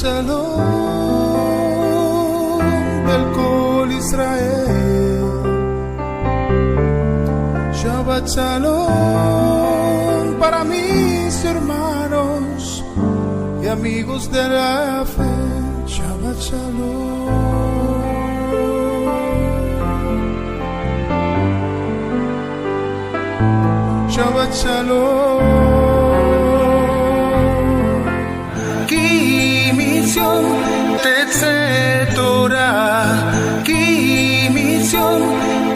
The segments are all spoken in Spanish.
Shalom del Kol Israel. Shabbat Shalom para mis hermanos y amigos de la fe. Shabbat Shalom. Shabbat Shalom. Ki mitzyon tetze Torah, ki mitzyon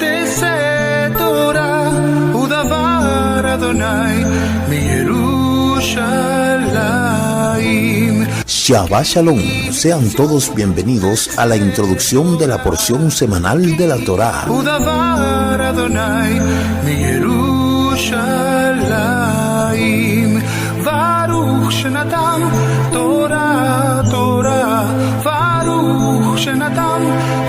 tetze Torah, udavar Adonai mi Yerushalayim. Shabbat Shalom, sean todos bienvenidos a la introducción de la porción semanal de la Torá. Udavar Adonai mi Yerushalayim. Baruch Shenatan Torah, Torah. Baruch Shenatan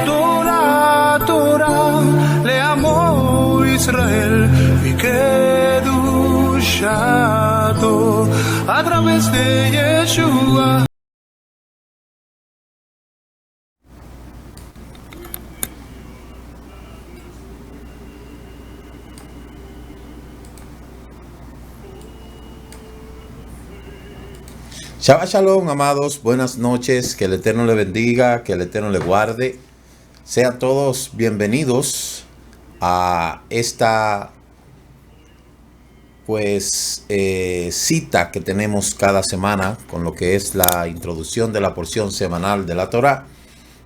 Torah, Torah. Le'amo Israel Vikedushato a través de Yeshua. Shabbat Shalom, amados, buenas noches, que el Eterno le bendiga, que el Eterno le guarde. Sean todos bienvenidos a esta cita que tenemos cada semana con lo que es la introducción de la porción semanal de la Torá.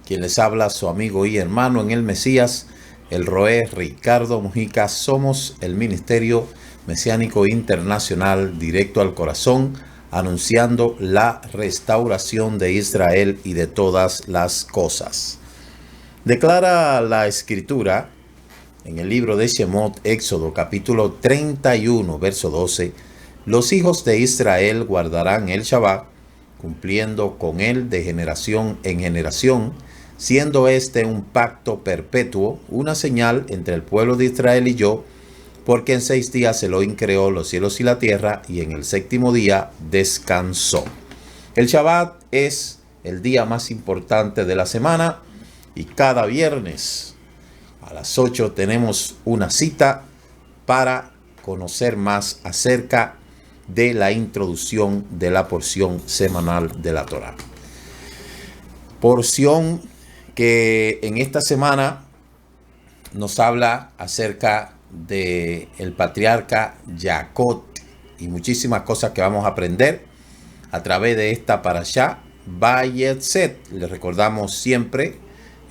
Quien les habla, su amigo y hermano en el Mesías, el Roé Ricardo Mujica. Somos el Ministerio Mesiánico Internacional Directo al Corazón, anunciando la restauración de Israel y de todas las cosas. Declara la Escritura en el libro de Shemot, Éxodo, capítulo 31, verso 12, los hijos de Israel guardarán el Shabbat, cumpliendo con él de generación en generación, siendo este un pacto perpetuo, una señal entre el pueblo de Israel y yo, porque en 6 días Elohim creó los cielos y la tierra, y en el 7º día descansó. El Shabbat es el día más importante de la semana, y cada viernes a las 8 tenemos una cita para conocer más acerca de la introducción de la porción semanal de la Torá. Porción que en esta semana nos habla acerca de el patriarca Jacob y muchísimas cosas que vamos a aprender a través de esta parashá Vayetzet. Les recordamos siempre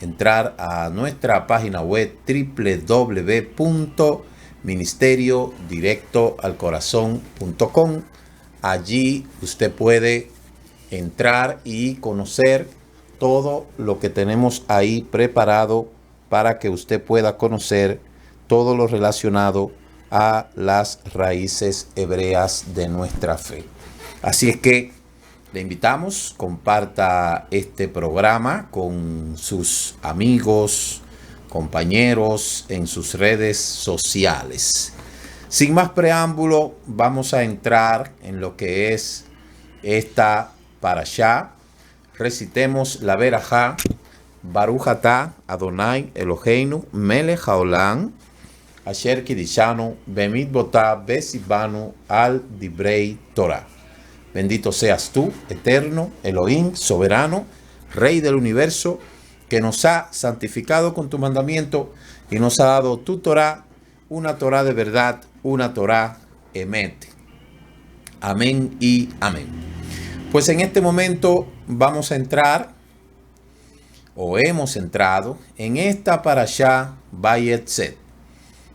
entrar a nuestra página web www.ministeriodirectoalcorazon.com. Allí usted puede entrar y conocer todo lo que tenemos ahí preparado para que usted pueda conocer todo lo relacionado a las raíces hebreas de nuestra fe. Así es que le invitamos, comparta este programa con sus amigos, compañeros en sus redes sociales. Sin más preámbulo, vamos a entrar en lo que es esta parashá. Recitemos la verajá. Baruch atah Adonai Eloheinu melech haolam asher kidishanu bemitzvotav vesivanu al divrei Torah. Bendito seas tú, eterno, Elohim, soberano, Rey del universo, que nos ha santificado con tu mandamiento y nos ha dado tu Torah, una Torah de verdad, una Torah emet. Amén y amén. Pues en este momento vamos a entrar, o hemos entrado, en esta parashá Vayetzet.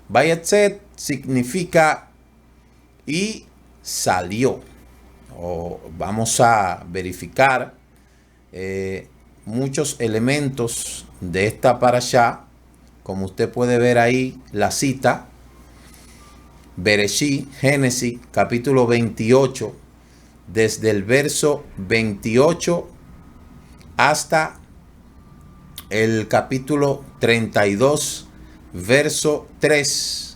Vayetzet significa y salió. Vamos a verificar muchos elementos de esta parashá. Como usted puede ver ahí la cita, Bereshit, Génesis, capítulo 28, desde el verso 28 hasta el capítulo 32, verso 3.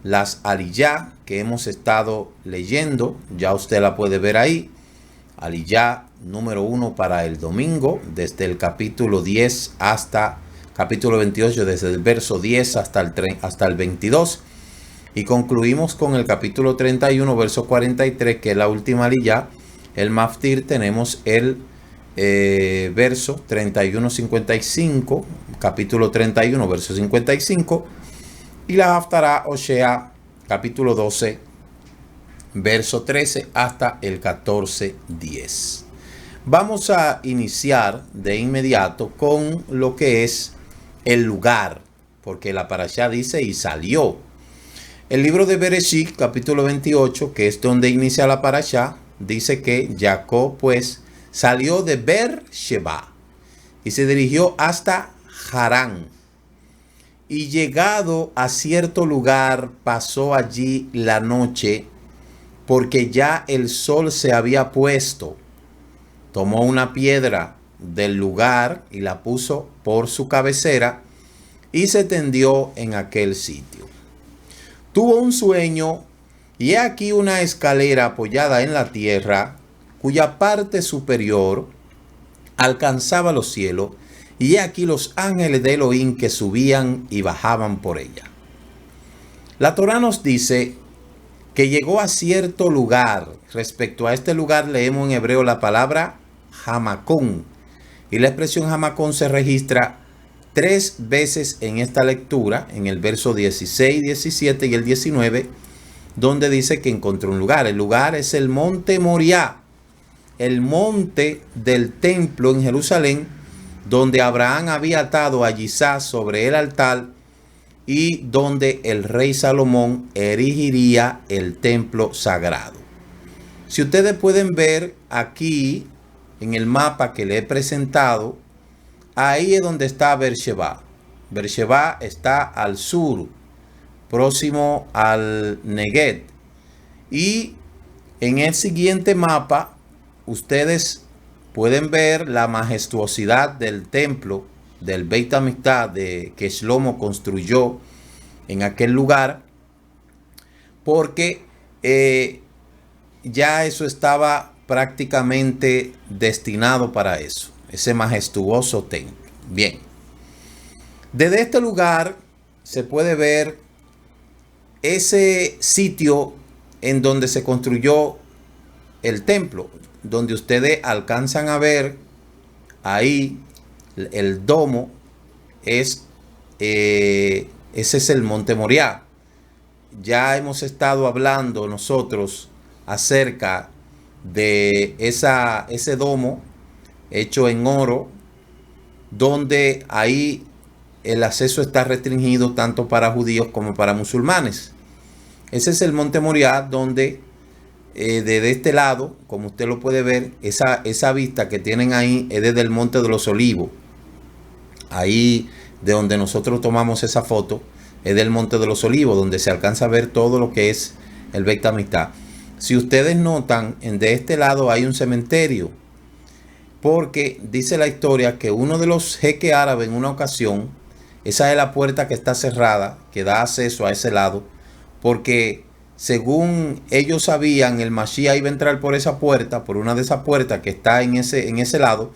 Las aliyá que hemos estado leyendo, ya usted la puede ver ahí. Aliyá número 1 para el domingo, desde el capítulo 10 hasta capítulo 28, desde el verso 10 hasta el 22. Y concluimos con el capítulo 31, verso 43, que es la última aliyá. El maftir tenemos el verso 31-55, capítulo 31, verso 55. Y la haftará Oshea, capítulo 12, verso 13 hasta el 14-10. Vamos a iniciar de inmediato con lo que es el lugar, porque la parashá dice y salió. El libro de Bereshit, capítulo 28, que es donde inicia la parashá, dice que Jacob pues salió de Beer-sheba y se dirigió hasta Harán. Y llegado a cierto lugar, pasó allí la noche, porque ya el sol se había puesto. Tomó una piedra del lugar y la puso por su cabecera y se tendió en aquel sitio. Tuvo un sueño, y he aquí una escalera apoyada en la tierra, cuya parte superior alcanzaba los cielos, y he aquí los ángeles de Elohim que subían y bajaban por ella. La Torá nos dice que llegó a cierto lugar. Respecto a este lugar leemos en hebreo la palabra Hamacón, y la expresión Hamacón se registra 3 veces en esta lectura, en el verso 16, 17 y el 19, donde dice que encontró un lugar. El lugar es el monte Moriah, el monte del templo en Jerusalén, donde Abraham había atado a Isaac sobre el altar y donde el rey Salomón erigiría el templo sagrado. Si ustedes pueden ver aquí en el mapa que le he presentado, ahí es donde está Beer-sheba. Beer-sheba está al sur, próximo al Negev. Y en el siguiente mapa, ustedes pueden ver la majestuosidad del templo del Beit HaMikdash que Shlomo construyó en aquel lugar, porque ya eso estaba prácticamente destinado para eso, ese majestuoso templo. Bien, desde este lugar se puede ver ese sitio en donde se construyó el templo, donde ustedes alcanzan a ver ahí el domo. Ese es el monte Moriah. Ya hemos estado hablando nosotros acerca de ese domo hecho en oro, donde ahí el acceso está restringido tanto para judíos como para musulmanes. Ese es el monte Moriah, donde desde este lado, como usted lo puede ver, esa vista que tienen ahí es desde el monte de los Olivos. Ahí de donde nosotros tomamos esa foto es del monte de los Olivos, donde se alcanza a ver todo lo que es el Beit HaMikdash. Si ustedes notan, de este lado hay un cementerio, porque dice la historia que uno de los jeques árabes en una ocasión, esa es la puerta que está cerrada, que da acceso a ese lado, porque según ellos sabían, el Mashiach iba a entrar por esa puerta, por una de esas puertas que está en ese lado.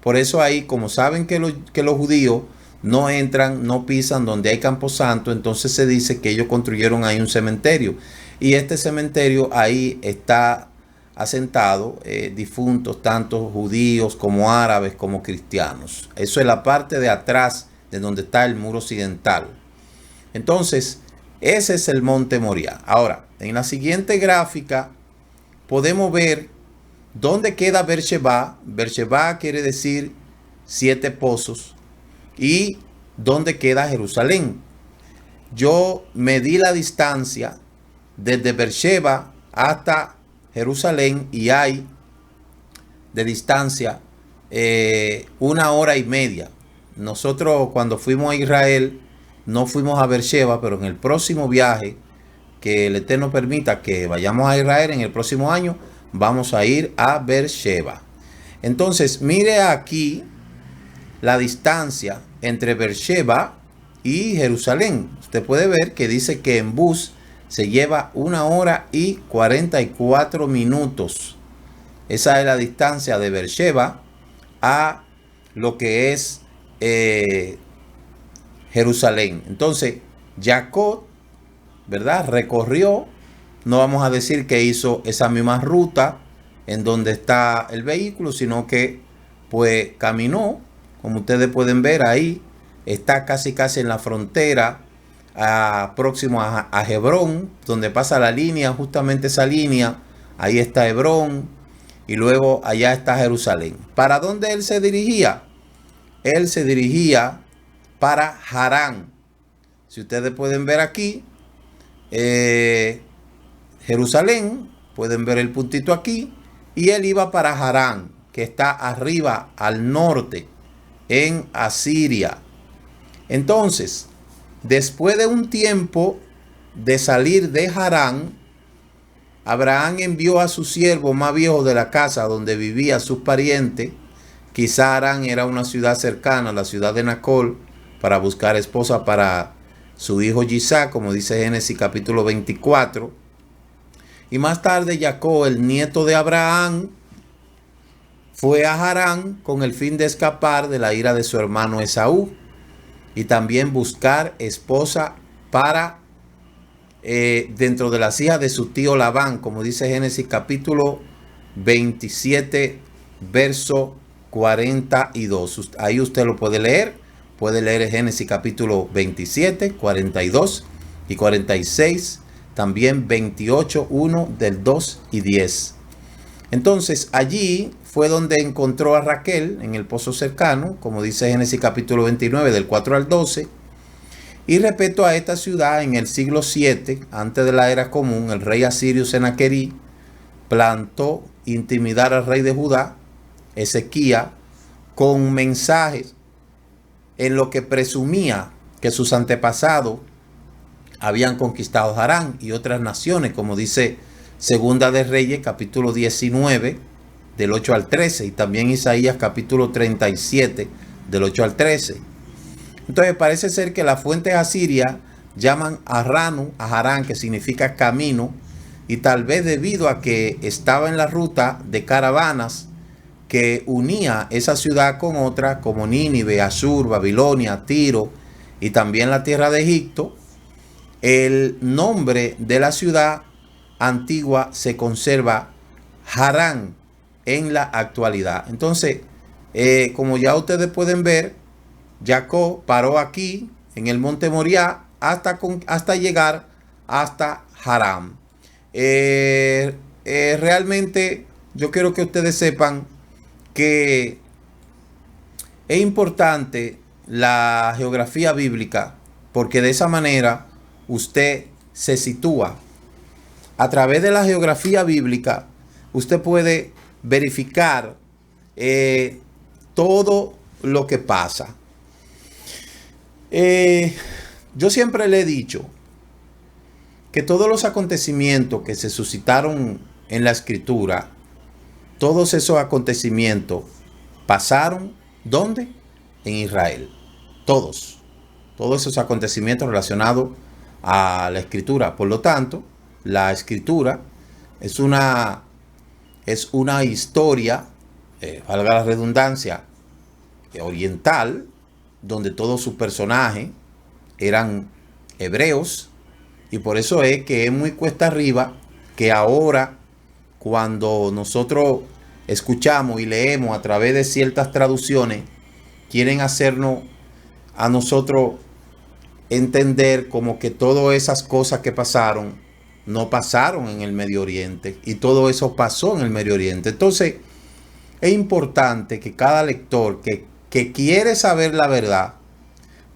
Por eso ahí, como saben que los judíos no entran, no pisan donde hay camposanto, entonces se dice que ellos construyeron ahí un cementerio. Y este cementerio ahí está asentado difuntos, tanto judíos como árabes como cristianos. Eso es la parte de atrás de donde está el muro occidental. Entonces, ese es el monte Moriah. Ahora, en la siguiente gráfica podemos ver dónde queda Beer-sheba. Beer-sheba quiere decir 7 pozos. Y dónde queda Jerusalén. Yo medí la distancia desde Beer-sheba hasta Jerusalén y hay de distancia 1 hora y media. Nosotros cuando fuimos a Israel no fuimos a Beer-sheba, pero en el próximo viaje que el Eterno permita que vayamos a Israel en el próximo año, vamos a ir a Beer-sheba. Entonces mire aquí la distancia entre Beer-sheba y Jerusalén. Usted puede ver que dice que en bus se lleva 1 hora y 44 minutos Esa es la distancia de Beersheba a lo que es Jerusalén. Entonces, Jacob, ¿verdad?, recorrió, no vamos a decir que hizo esa misma ruta en donde está el vehículo, sino que pues caminó, como ustedes pueden ver ahí, está casi en la frontera, próximo a Hebrón, donde pasa la línea, justamente esa línea, ahí está Hebrón, y luego allá está Jerusalén. ¿Para dónde él se dirigía? Él se dirigía para Harán. Si ustedes pueden ver aquí, Jerusalén, pueden ver el puntito aquí, y él iba para Harán, que está arriba al norte, en Asiria. Entonces, después de un tiempo de salir de Harán, Abraham envió a su siervo más viejo de la casa donde vivían sus parientes. Quizá Harán era una ciudad cercana a la ciudad de Nacol, para buscar esposa para su hijo Isaac, como dice Génesis capítulo 24. Y más tarde Jacob, el nieto de Abraham, fue a Harán con el fin de escapar de la ira de su hermano Esaú y también buscar esposa para dentro de las hijas de su tío Labán, como dice Génesis capítulo 27, verso 42. Ahí usted lo puede leer. Puede leer Génesis capítulo 27, 42 y 46. También 28, 1 del 2 y 10. Entonces allí fue donde encontró a Raquel en el pozo cercano, como dice Génesis capítulo 29 del 4 al 12. Y respecto a esta ciudad, en el siglo 7, antes de la era común, el rey asirio Senaquerí plantó intimidar al rey de Judá, Ezequías, con mensajes en lo que presumía que sus antepasados habían conquistado Harán y otras naciones, como dice Segunda de Reyes, capítulo 19, del 8 al 13, y también Isaías, capítulo 37, del 8 al 13. Entonces parece ser que las fuentes asirias llaman a Harán, que significa camino, y tal vez debido a que estaba en la ruta de caravanas que unía esa ciudad con otras como Nínive, Asur, Babilonia, Tiro y también la tierra de Egipto, el nombre de la ciudad antigua se conserva Harán en la actualidad. Entonces, como ya ustedes pueden ver, Jacob paró aquí en el monte Moriah hasta llegar hasta Harán. Realmente yo quiero que ustedes sepan que es importante la geografía bíblica, porque de esa manera usted se sitúa. A través de la geografía bíblica usted puede verificar todo lo que pasa. Yo siempre le he dicho que todos los acontecimientos que se suscitaron en la escritura, todos esos acontecimientos pasaron, ¿dónde? En Israel. Todos esos acontecimientos relacionados a la escritura. Por lo tanto, la escritura es una historia, valga la redundancia, oriental, donde todos sus personajes eran hebreos, y por eso es que es muy cuesta arriba que ahora, cuando nosotros escuchamos y leemos a través de ciertas traducciones, quieren hacernos a nosotros entender como que todas esas cosas que pasaron no pasaron en el Medio Oriente, y todo eso pasó en el Medio Oriente. Entonces es importante que cada lector que quiere saber la verdad,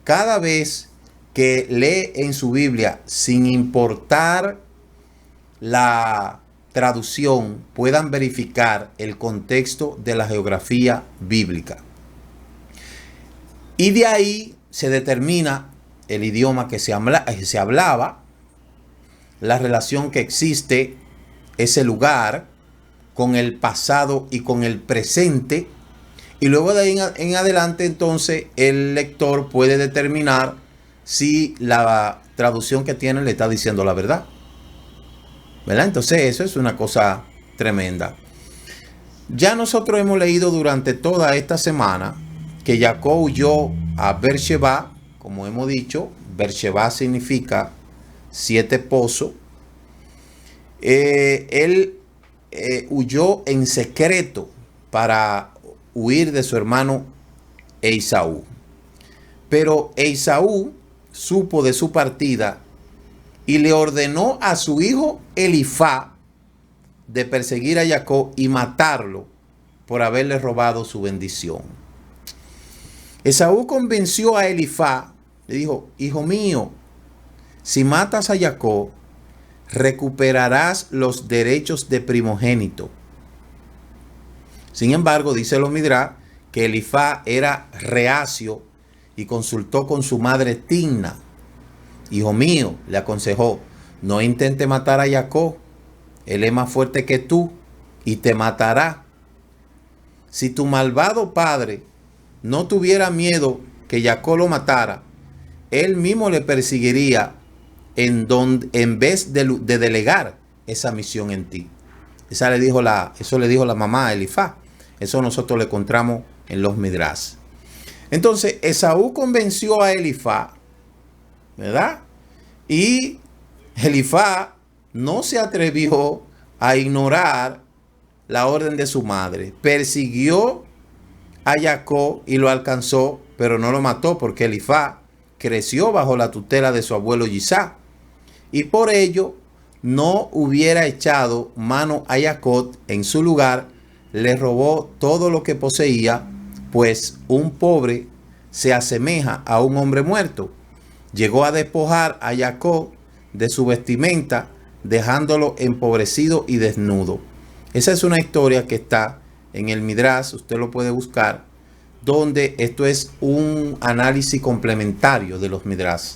cada vez que lee en su Biblia, sin importar la traducción, puedan verificar el contexto de la geografía bíblica. Y de ahí se determina el idioma que se hablaba, la relación que existe ese lugar con el pasado y con el presente. Y luego de ahí en adelante, entonces, el lector puede determinar si la traducción que tiene le está diciendo la verdad, ¿verdad? Entonces eso es una cosa tremenda. Ya nosotros hemos leído durante toda esta semana que Jacob huyó a Beersheba, como hemos dicho. Beersheba significa 7 pozos. Él huyó en secreto para huir de su hermano Esaú. Pero Esaú supo de su partida y le ordenó a su hijo Elifá de perseguir a Jacob y matarlo por haberle robado su bendición. Esaú convenció a Elifá, le dijo: hijo mío, si matas a Jacob, recuperarás los derechos de primogénito. Sin embargo, dice los Midrash que Elifá era reacio y consultó con su madre Timna. Hijo mío, le aconsejó, no intente matar a Jacob. Él es más fuerte que tú y te matará. Si tu malvado padre no tuviera miedo que Jacob lo matara, él mismo le perseguiría en vez de delegar esa misión en ti. Eso le dijo la mamá a Elifá. Eso nosotros le encontramos en los Midrash. Entonces Esaú convenció a Elifá, ¿verdad? Y Elifá no se atrevió a ignorar la orden de su madre. Persiguió a Jacob y lo alcanzó, pero no lo mató, porque Elifá creció bajo la tutela de su abuelo Isaac, y por ello no hubiera echado mano a Jacob. En su lugar le robó todo lo que poseía, pues un pobre se asemeja a un hombre muerto. Llegó a despojar a Jacob de su vestimenta, dejándolo empobrecido y desnudo. Esa es una historia que está en el Midrash, usted lo puede buscar, donde esto es un análisis complementario de los Midrash.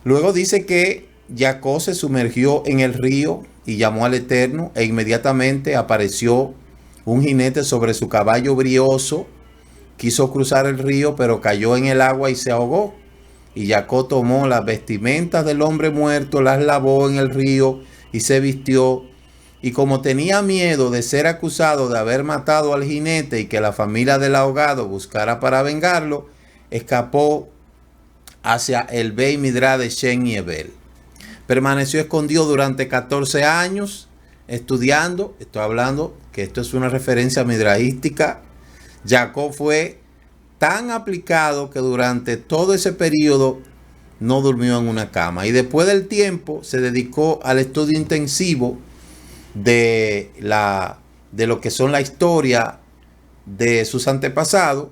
Luego dice que Jacob se sumergió en el río y llamó al Eterno, e inmediatamente apareció un jinete sobre su caballo brioso. Quiso cruzar el río, pero cayó en el agua y se ahogó. Y Jacob tomó las vestimentas del hombre muerto, las lavó en el río y se vistió. Y como tenía miedo de ser acusado de haber matado al jinete y que la familia del ahogado buscara para vengarlo, escapó hacia el Beit Midrash de Shem y Ebel. Permaneció escondido durante 14 años estudiando. Estoy hablando que esto es una referencia midraística. Jacob fue tan aplicado que durante todo ese periodo no durmió en una cama. Y después del tiempo se dedicó al estudio intensivo de lo que son la historia de sus antepasados.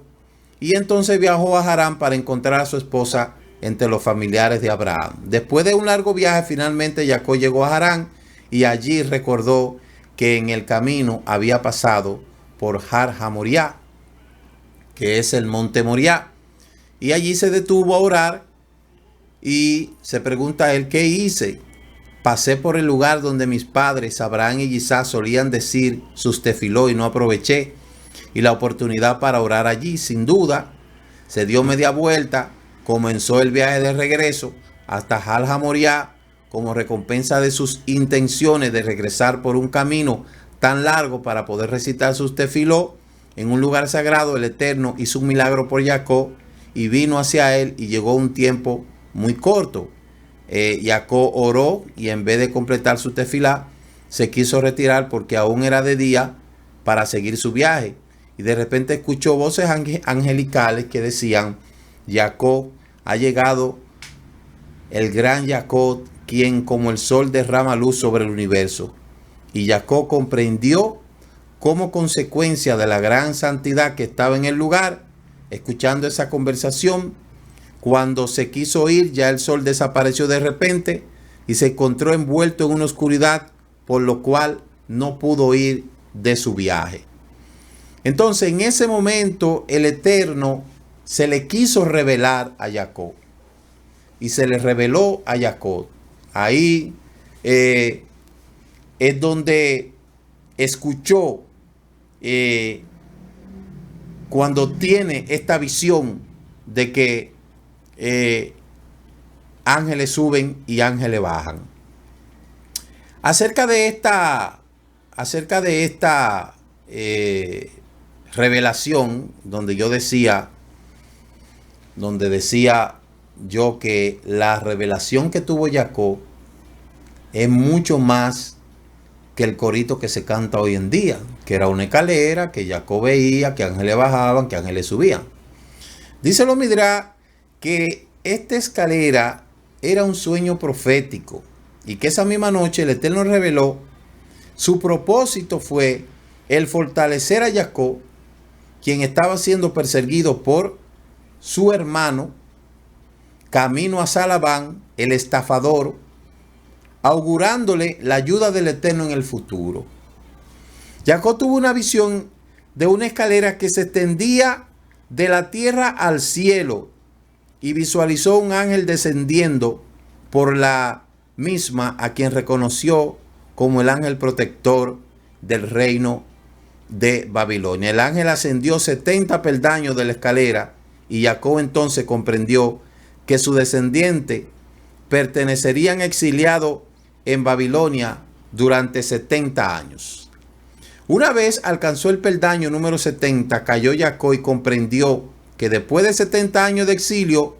Y entonces viajó a Harán para encontrar a su esposa entre los familiares de Abraham. Después de un largo viaje, finalmente Jacob llegó a Harán y allí recordó que en el camino había pasado por Har Hamoriá, que es el monte Moriá, y allí se detuvo a orar y se pregunta a él: ¿qué hice? Pasé por el lugar donde mis padres Abraham y Isaac solían decir sus tefiló y no aproveché y la oportunidad para orar allí. Sin duda se dio media vuelta, comenzó el viaje de regreso hasta Har Hamoriá como recompensa de sus intenciones de regresar por un camino tan largo para poder recitar sus tefiló. En un lugar sagrado el Eterno hizo un milagro por Jacob y vino hacia él, y llegó un tiempo muy corto. Jacob oró y en vez de completar su tefilá se quiso retirar porque aún era de día para seguir su viaje. Y de repente escuchó voces angelicales que decían: Jacob, ha llegado el gran Jacob, quien como el sol derrama luz sobre el universo. Y Jacob comprendió, como consecuencia de la gran santidad que estaba en el lugar, escuchando esa conversación, cuando se quiso ir, ya el sol desapareció de repente y se encontró envuelto en una oscuridad, por lo cual no pudo ir de su viaje. Entonces, en ese momento, el Eterno se le quiso revelar a Jacob y se le reveló a Jacob. Ahí es donde escuchó, cuando tiene esta visión de que ángeles suben y ángeles bajan. Acerca de esta revelación donde decía yo que la revelación que tuvo Jacob es mucho más que el corito que se canta hoy en día, que era una escalera que Jacob veía, que ángeles bajaban, que ángeles subían. Dice los Midrash que esta escalera era un sueño profético y que esa misma noche el Eterno reveló su propósito fue el fortalecer a Jacob, quien estaba siendo perseguido por su hermano, camino a Labán, el estafador, augurándole la ayuda del Eterno en el futuro. Jacob tuvo una visión de una escalera que se extendía de la tierra al cielo y visualizó un ángel descendiendo por la misma, a quien reconoció como el ángel protector del reino de Babilonia. El ángel ascendió 70 peldaños de la escalera y Jacob entonces comprendió que su descendiente pertenecerían exiliados en Babilonia durante 70 años. Una vez alcanzó el peldaño número 70, cayó Jacob y comprendió que después de 70 años de exilio,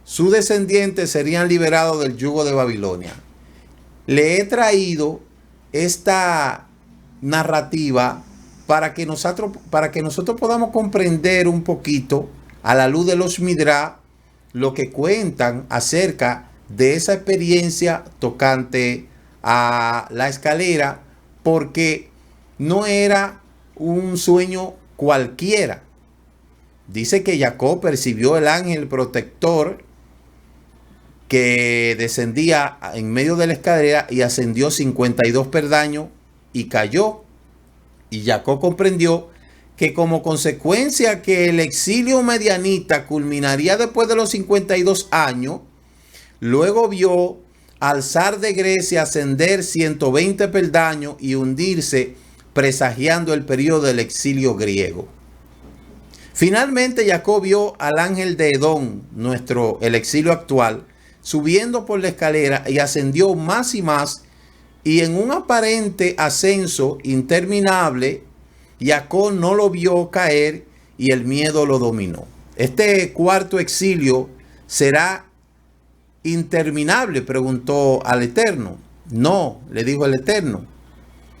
sus descendientes serían liberados del yugo de Babilonia. Le he traído esta narrativa para que nosotros podamos comprender un poquito a la luz de los Midrash lo que cuentan acerca de esa experiencia tocante a la escalera, porque no era un sueño cualquiera. Dice que Jacob percibió el ángel protector que descendía en medio de la escalera y ascendió 52 peldaños y cayó. Y Jacob comprendió que como consecuencia que el exilio medianita culminaría después de los 52 años, luego vio al zar de Grecia ascender 120 peldaños y hundirse, presagiando el periodo del exilio griego. Finalmente Jacob vio al ángel de Edom, el exilio actual, subiendo por la escalera y ascendió más y más, y en un aparente ascenso interminable, Jacob no lo vio caer y el miedo lo dominó. Este cuarto exilio será interminable, preguntó al Eterno. No, le dijo el Eterno.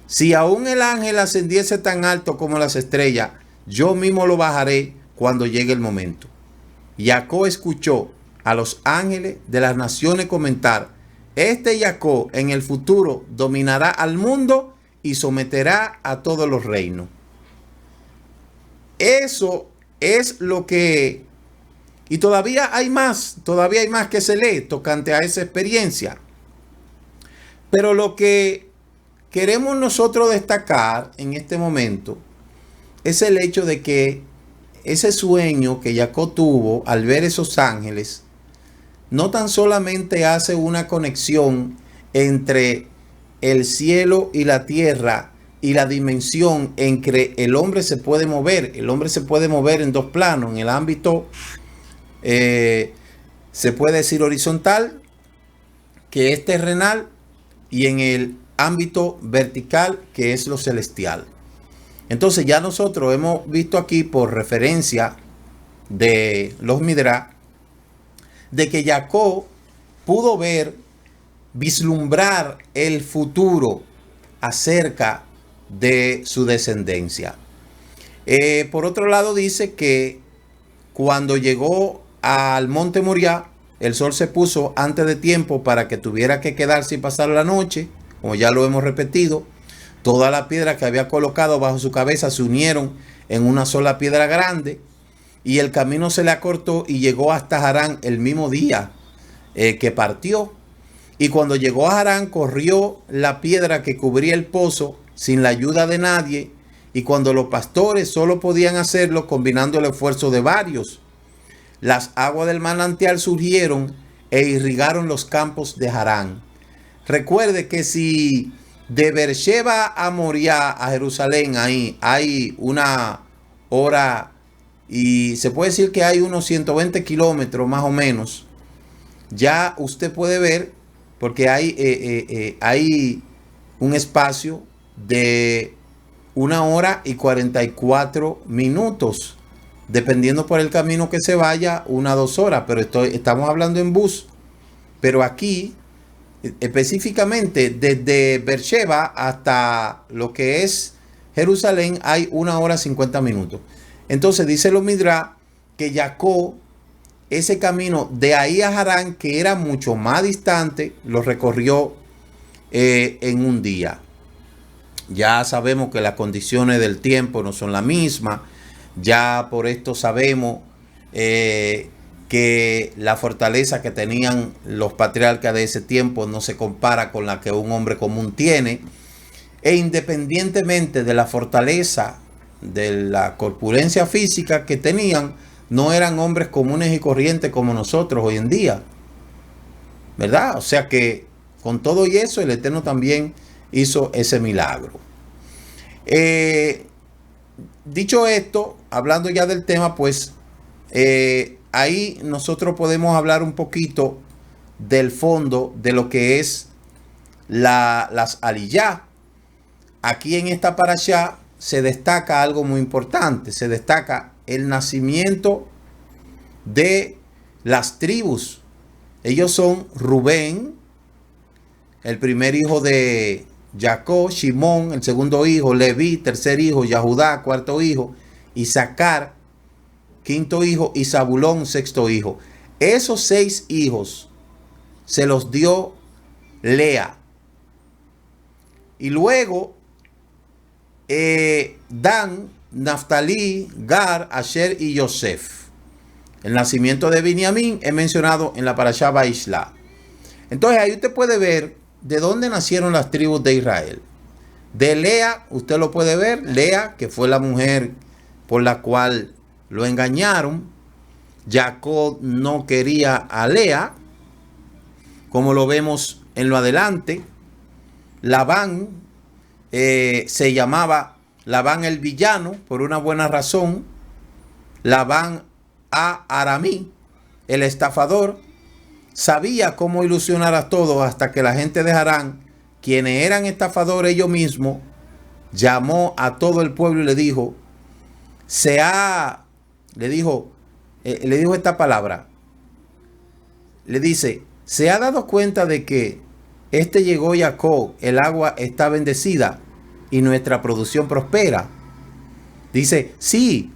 Si aún el ángel ascendiese tan alto como las estrellas, yo mismo lo bajaré cuando llegue el momento. Jacob escuchó a los ángeles de las naciones comentar: este Jacob en el futuro dominará al mundo y someterá a todos los reinos. Eso es lo que... Y todavía hay más que se lee tocante a esa experiencia. Pero lo que queremos nosotros destacar en este momento es el hecho de que ese sueño que Jacob tuvo al ver esos ángeles no tan solamente hace una conexión entre el cielo y la tierra y la dimensión en que el hombre se puede mover. El hombre se puede mover en dos planos, en el ámbito se puede decir horizontal, que es terrenal, y en el ámbito vertical, que es lo celestial. Entonces ya nosotros hemos visto aquí, por referencia de los Midrash, de que Jacob pudo vislumbrar el futuro acerca de su descendencia. Por otro lado, dice que cuando llegó al monte Moriah, el sol se puso antes de tiempo para que tuviera que quedarse y pasar la noche. Como ya lo hemos repetido, todas las piedras que había colocado bajo su cabeza se unieron en una sola piedra grande, y el camino se le acortó y llegó hasta Harán el mismo día que partió. Y cuando llegó a Harán, corrió la piedra que cubría el pozo sin la ayuda de nadie, y cuando los pastores solo podían hacerlo combinando el esfuerzo de varios, las aguas del manantial surgieron e irrigaron los campos de Harán. Recuerde que si de Beersheba a Moriah, a Jerusalén, ahí hay una hora, y se puede decir que hay unos 120 kilómetros más o menos, ya usted puede ver, porque hay un espacio de 1 hora y 44 minutos. Dependiendo por el camino que se vaya, 1 a 2 horas. Pero estamos hablando en bus. Pero aquí, específicamente, desde Beersheba hasta lo que es Jerusalén, hay 1 hora 50 minutos. Entonces dice los Midrash que Jacob, ese camino de ahí a Harán, que era mucho más distante, lo recorrió en un día. Ya sabemos que las condiciones del tiempo no son las mismas. Ya por esto sabemos que la fortaleza que tenían los patriarcas de ese tiempo no se compara con la que un hombre común tiene. E independientemente de la fortaleza, de la corpulencia física que tenían, no eran hombres comunes y corrientes como nosotros hoy en día, ¿verdad? O sea que con todo y eso, el Eterno también hizo ese milagro. Dicho esto, hablando ya del tema, pues ahí nosotros podemos hablar un poquito del fondo de lo que es las aliyá. Aquí en esta parashá se destaca algo muy importante. Se destaca el nacimiento de las tribus. Ellos son Rubén, el primer hijo de Jacob, Shimón, el segundo hijo, Leví, tercer hijo, Yahudá, cuarto hijo, Isaacar, quinto hijo, y Zabulón, sexto hijo. Esos 6 hijos se los dio Lea. Y luego Dan, Naftalí, Gar, Asher y Yosef. El nacimiento de Binyamin es mencionado en la parashá Vaishla. Entonces ahí usted puede ver de dónde nacieron las tribus de Israel. De Lea, usted lo puede ver, Lea, que fue la mujer por la cual lo engañaron. Jacob no quería a Lea, como lo vemos en lo adelante. Labán se llamaba Labán el villano por una buena razón. Labán a Aramí, el estafador, sabía cómo ilusionar a todos hasta que la gente de Harán, quienes eran estafadores ellos mismos, llamó a todo el pueblo y le dijo, le dijo esta palabra. Le dice, ¿se ha dado cuenta de que llegó Jacob, el agua está bendecida y nuestra producción prospera? Dice, sí,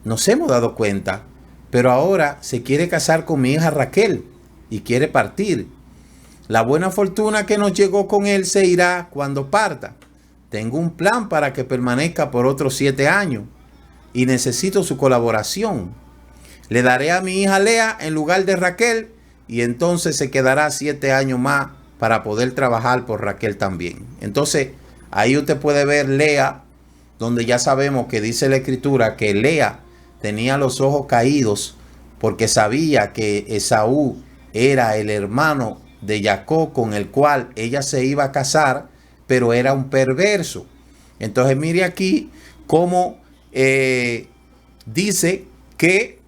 nos hemos dado cuenta, pero ahora se quiere casar con mi hija Raquel y quiere partir. La buena fortuna que nos llegó con él se irá cuando parta. Tengo un plan para que permanezca por otros 7 años y necesito su colaboración. Le daré a mi hija Lea en lugar de Raquel y entonces se quedará 7 años más para poder trabajar por Raquel también. Entonces ahí usted puede ver Lea, donde ya sabemos que dice la escritura que Lea tenía los ojos caídos porque sabía que Esaú era el hermano de Jacob con el cual ella se iba a casar, pero era un perverso. Entonces mire aquí cómo dice que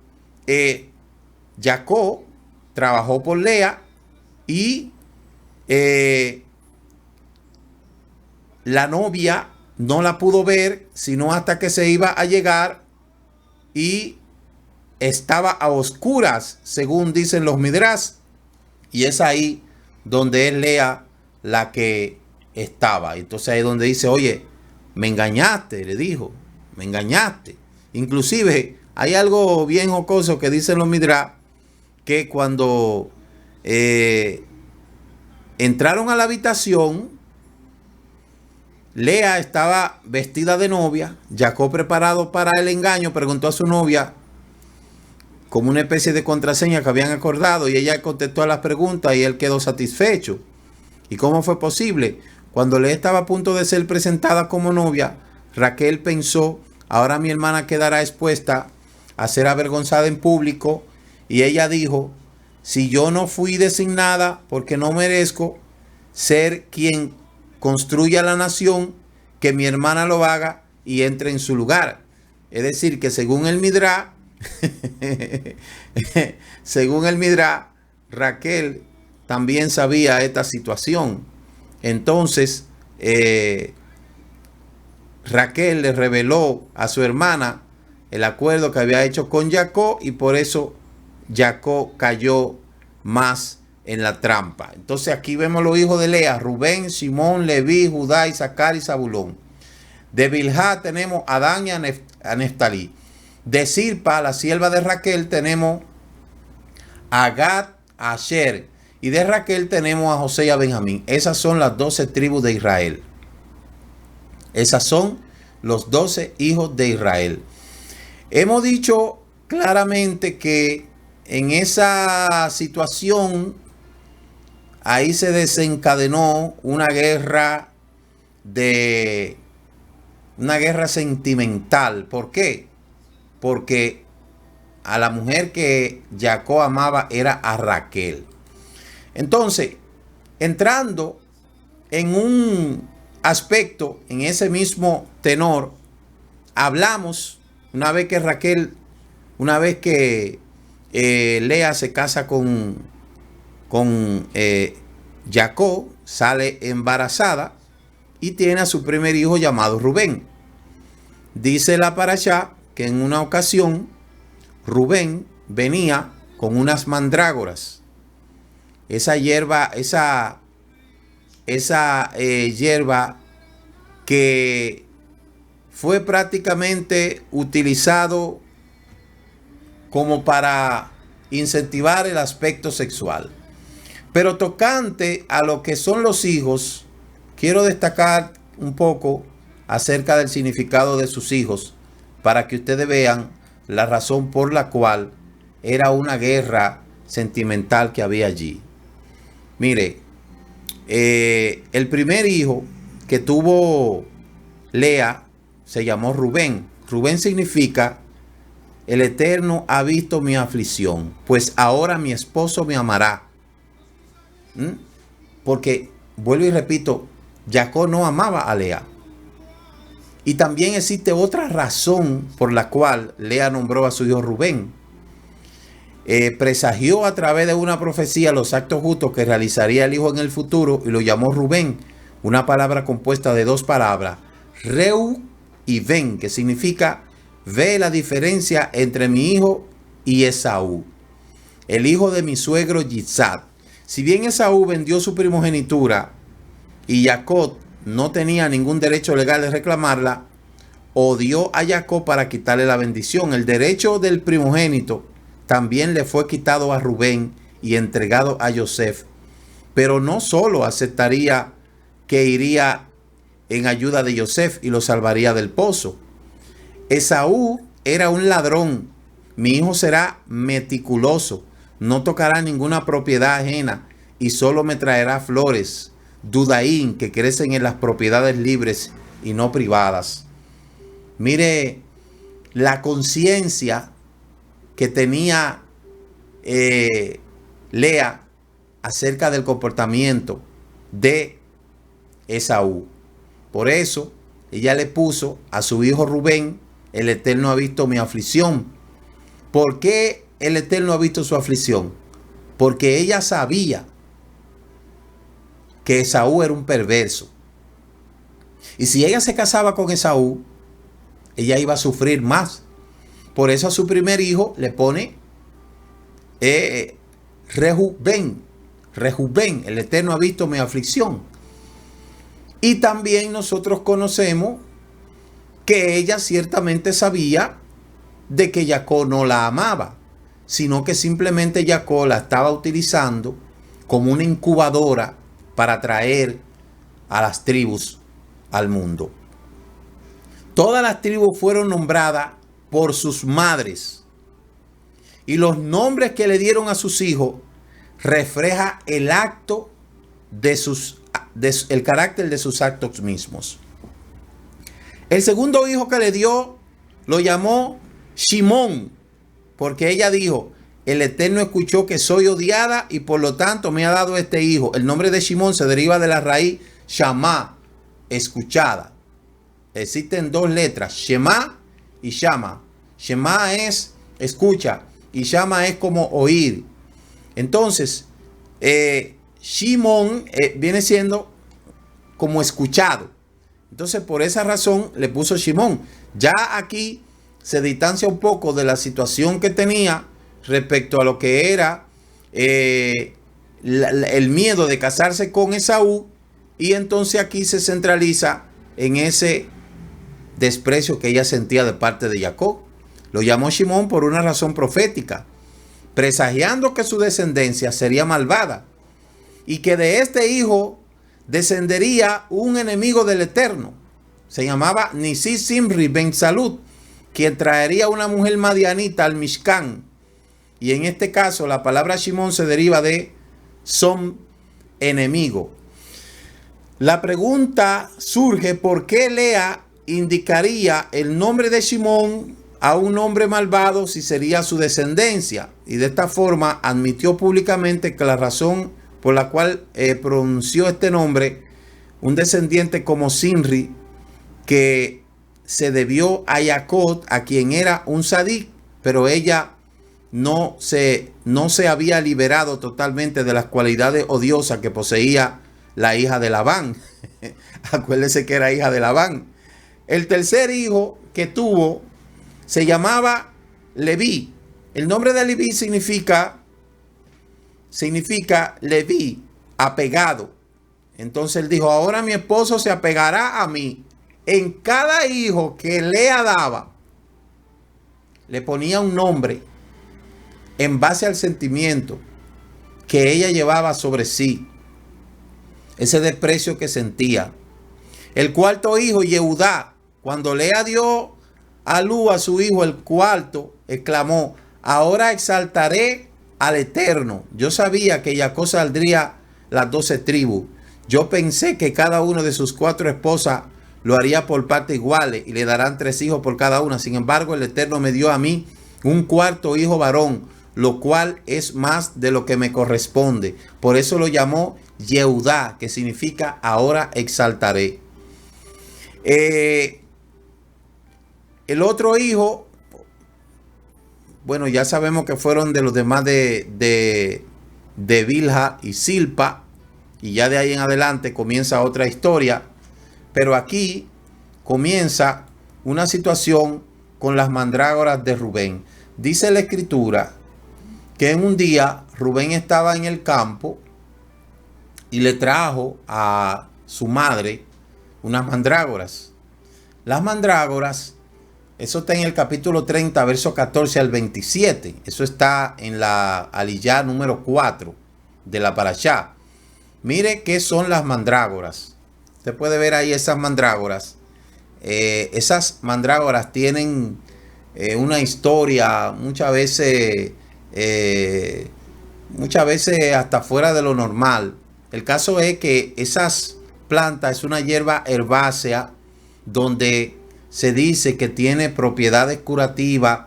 Jacob trabajó por Lea y la novia no la pudo ver sino hasta que se iba a llegar y estaba a oscuras, según dicen los Midrash, y es ahí donde es Lea la que estaba. Entonces ahí es donde dice, oye, me engañaste, le dijo, me engañaste. Inclusive hay algo bien jocoso que dicen los Midrash, que cuando entraron a la habitación, Lea estaba vestida de novia. Jacob, preparado para el engaño, preguntó a su novia como una especie de contraseña que habían acordado, y ella contestó a las preguntas y él quedó satisfecho. ¿Y cómo fue posible? Cuando Lea estaba a punto de ser presentada como novia, Raquel pensó, ahora mi hermana quedará expuesta a ser avergonzada en público, y ella dijo, si yo no fui designada porque no merezco ser quien construya la nación, que mi hermana lo haga y entre en su lugar. Es decir, que según el Midrash, Raquel también sabía esta situación. Entonces, Raquel le reveló a su hermana el acuerdo que había hecho con Jacob y por eso Jacob cayó más en la trampa. Entonces aquí vemos los hijos de Lea: Rubén, Simón, Leví, Judá, Isaacar y Zabulón. De Bilhá tenemos a Dan y a Neftalí. De Zilpa, la sierva de Raquel, tenemos a Gad, a Asher. Y de Raquel tenemos a José y a Benjamín. Esas son las 12 tribus de Israel. Esas son los 12 hijos de Israel. Hemos dicho claramente que en esa situación ahí se desencadenó una guerra sentimental. ¿Por qué? Porque a la mujer que Jacob amaba era a Raquel. Entonces, entrando en un aspecto, en ese mismo tenor, hablamos una vez que Lea se casa con Jacob, sale embarazada y tiene a su primer hijo llamado Rubén. Dice la parashá que en una ocasión Rubén venía con unas mandrágoras. Esa hierba que fue prácticamente utilizado como para incentivar el aspecto sexual. Pero tocante a lo que son los hijos, quiero destacar un poco acerca del significado de sus hijos para que ustedes vean la razón por la cual era una guerra sentimental que había allí. Mire, el primer hijo que tuvo Lea se llamó Rubén. Rubén significa: el Eterno ha visto mi aflicción, pues ahora mi esposo me amará. Porque, vuelvo y repito, Jacob no amaba a Lea. Y también existe otra razón por la cual Lea nombró a su hijo Rubén. Presagió a través de una profecía los actos justos que realizaría el hijo en el futuro y lo llamó Rubén, una palabra compuesta de dos palabras, Reu y Ben, que significa: ve la diferencia entre mi hijo y Esaú, el hijo de mi suegro Yitzhak. Si bien Esaú vendió su primogenitura y Jacob no tenía ningún derecho legal de reclamarla, odió a Jacob para quitarle la bendición. El derecho del primogénito también le fue quitado a Rubén y entregado a Yosef. Pero no solo aceptaría que iría en ayuda de Yosef y lo salvaría del pozo. Esaú era un ladrón. Mi hijo será meticuloso, no tocará ninguna propiedad ajena y solo me traerá flores, dudaín, que crecen en las propiedades libres y no privadas. Mire la conciencia que tenía Lea acerca del comportamiento de Esaú. Por eso ella le puso a su hijo Rubén: el Eterno ha visto mi aflicción. ¿Por qué el Eterno ha visto su aflicción? Porque ella sabía que Esaú era un perverso. Y si ella se casaba con Esaú, ella iba a sufrir más. Por eso a su primer hijo le pone Rehubén. Rehubén, el Eterno ha visto mi aflicción. Y también nosotros conocemos que ella ciertamente sabía de que Jacob no la amaba, sino que simplemente Jacob la estaba utilizando como una incubadora para traer a las tribus al mundo. Todas las tribus fueron nombradas por sus madres, y los nombres que le dieron a sus hijos refleja el acto el carácter de sus actos mismos. El segundo hijo que le dio lo llamó Shimón, porque ella dijo: el Eterno escuchó que soy odiada y por lo tanto me ha dado este hijo. El nombre de Shimón se deriva de la raíz Shamá, escuchada. Existen dos letras, Shema y Shama. Shema es escucha y Shama es como oír. Entonces, Shimón viene siendo como escuchado. Entonces, por esa razón le puso Shimón. Ya aquí se distancia un poco de la situación que tenía respecto a lo que era el miedo de casarse con Esaú, y entonces aquí se centraliza en ese desprecio que ella sentía de parte de Jacob. Lo llamó Shimón por una razón profética, presagiando que su descendencia sería malvada y que de este hijo descendería un enemigo del Eterno. Se llamaba Nisi Simri ben Salud, quien traería una mujer madianita al Mishkan. Y en este caso la palabra Shimón se deriva de son enemigo. La pregunta surge: ¿por qué Lea indicaría el nombre de Shimón a un hombre malvado si sería su descendencia? Y de esta forma admitió públicamente que la razón por la cual pronunció este nombre, un descendiente como Sinri, que se debió a Jacob, a quien era un sadik, pero ella no se había liberado totalmente de las cualidades odiosas que poseía la hija de Labán. Acuérdese que era hija de Labán. El tercer hijo que tuvo se llamaba Leví. El nombre de Leví significa Leví, apegado. Entonces él dijo: ahora mi esposo se apegará a mí. En cada hijo que Lea daba, le ponía un nombre en base al sentimiento que ella llevaba sobre sí, ese desprecio que sentía. El cuarto hijo, Yehudá, cuando Lea dio a luz a su hijo, el cuarto, exclamó: ahora exaltaré al Eterno. Yo sabía que Jacob saldría las 12 tribus. Yo pensé que cada uno de sus 4 esposas lo haría por partes iguales y le darán 3 hijos por cada una. Sin embargo, el Eterno me dio a mí un cuarto hijo varón, lo cual es más de lo que me corresponde. Por eso lo llamó Yehudá, que significa ahora exaltaré. El otro hijo, bueno, ya sabemos que fueron de los demás de Bilha y Silpa, y ya de ahí en adelante comienza otra historia. Pero aquí comienza una situación con las mandrágoras de Rubén. Dice la escritura que en un día Rubén estaba en el campo y le trajo a su madre unas mandrágoras. Las mandrágoras, eso está en el capítulo 30, verso 14 al 27. Eso está en la aliyá número 4 de la parashá. Mire qué son las mandrágoras. Usted puede ver ahí esas mandrágoras. Esas mandrágoras tienen una historia muchas veces hasta fuera de lo normal. El caso es que esas plantas es una hierba herbácea donde se dice que tiene propiedades curativas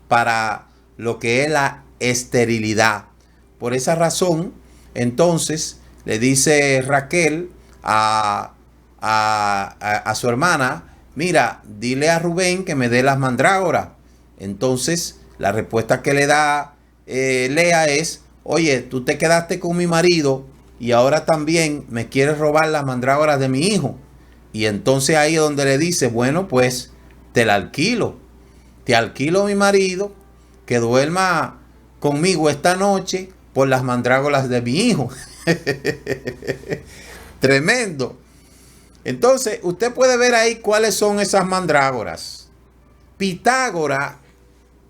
para lo que es la esterilidad. Por esa razón, entonces, le dice Raquel a su hermana: mira, dile a Rubén que me dé las mandrágoras. Entonces, la respuesta que le da Lea es: oye, tú te quedaste con mi marido y ahora también me quieres robar las mandrágoras de mi hijo. Y entonces ahí es donde le dice: bueno, pues te la alquilo. Te alquilo a mi marido que duerma conmigo esta noche por las mandrágoras de mi hijo. Tremendo. Entonces, usted puede ver ahí cuáles son esas mandrágoras. Pitágoras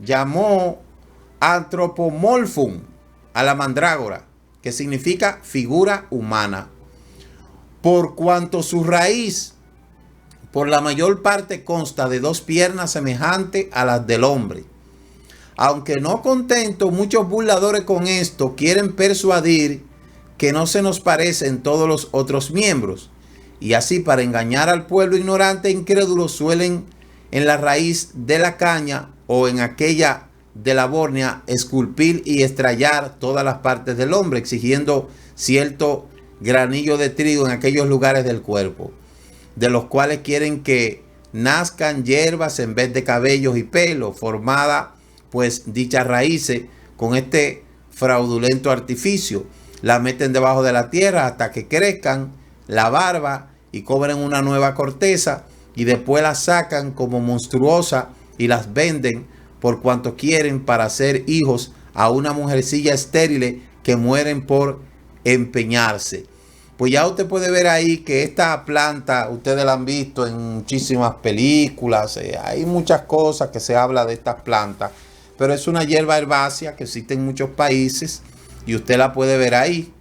llamó antropomorphum a la mandrágora, que significa figura humana, por cuanto su raíz por la mayor parte consta de 2 piernas semejantes a las del hombre. Aunque no contentos, muchos burladores con esto quieren persuadir que no se nos parecen todos los otros miembros, y así, para engañar al pueblo ignorante e incrédulo, suelen en la raíz de la caña o en aquella de la bórnea esculpir y estrellar todas las partes del hombre, exigiendo cierto granillo de trigo en aquellos lugares del cuerpo, de los cuales quieren que nazcan hierbas en vez de cabellos y pelo, formada pues dichas raíces con este fraudulento artificio. La meten debajo de la tierra hasta que crezcan la barba y cobran una nueva corteza y después las sacan como monstruosa y las venden por cuanto quieren para hacer hijos a una mujercilla estéril que mueren por empeñarse. Pues ya usted puede ver ahí que esta planta, ustedes la han visto en muchísimas películas, hay muchas cosas que se habla de estas plantas, pero es una hierba herbácea que existe en muchos países y usted la puede ver ahí,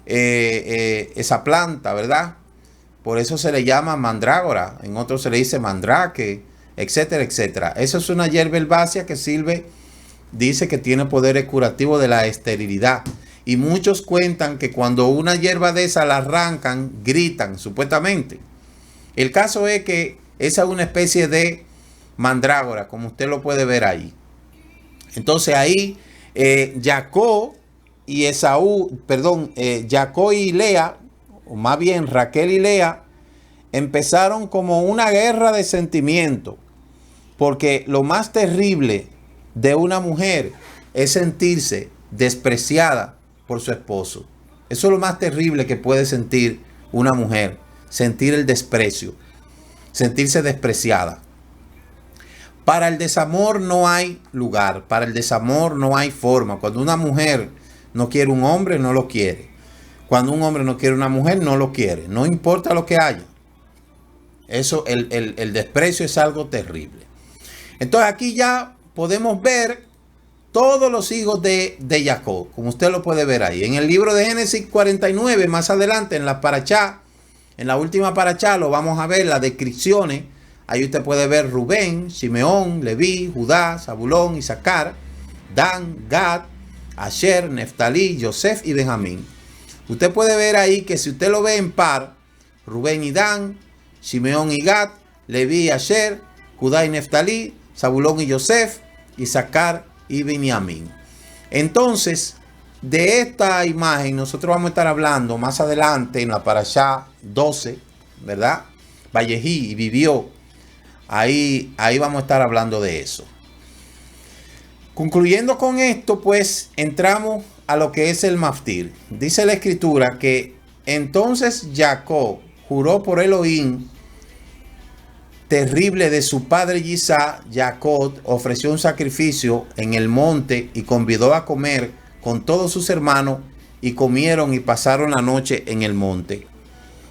esa planta, ¿verdad? Por eso se le llama mandrágora, en otros se le dice mandrake, etcétera, etcétera. Eso es una hierba herbácea que sirve, dice que tiene poderes curativos de la esterilidad. Y muchos cuentan que cuando una hierba de esa la arrancan, gritan, supuestamente. El caso es que esa es una especie de mandrágora, como usted lo puede ver ahí. Entonces ahí Jacob y Esaú, perdón, Jacob y Lea, o más bien Raquel y Lea, empezaron como una guerra de sentimientos. Porque lo más terrible de una mujer es sentirse despreciada por su esposo. Eso es lo más terrible que puede sentir una mujer, sentir el desprecio, sentirse despreciada. Para el desamor no hay lugar, para el desamor no hay forma. Cuando una mujer no quiere un hombre, no lo quiere. Cuando un hombre no quiere una mujer, no lo quiere. No importa lo que haya. Eso, el desprecio es algo terrible. Entonces aquí ya podemos ver todos los hijos de Jacob, como usted lo puede ver ahí. En el libro de Génesis 49, más adelante, en la parashá, en la última parashá, lo vamos a ver, las descripciones. Ahí usted puede ver Rubén, Simeón, Leví, Judá, Zabulón, Isaacar, Dan, Gad, Asher, Neftalí, Yosef y Benjamín. Usted puede ver ahí que si usted lo ve en par, Rubén y Dan, Simeón y Gad, Leví y Asher, Judá y Neftalí, Zabulón y Yosef, Isaacar y Benjamín. Entonces, de esta imagen nosotros vamos a estar hablando más adelante en la parashá 12, ¿verdad? Vallejí y vivió. Ahí vamos a estar hablando de eso. Concluyendo con esto, pues entramos a lo que es el maftir. Dice la escritura que entonces Jacob juró por Elohim terrible de su padre Isaac. Jacob ofreció un sacrificio en el monte y convidó a comer con todos sus hermanos y comieron y pasaron la noche en el monte.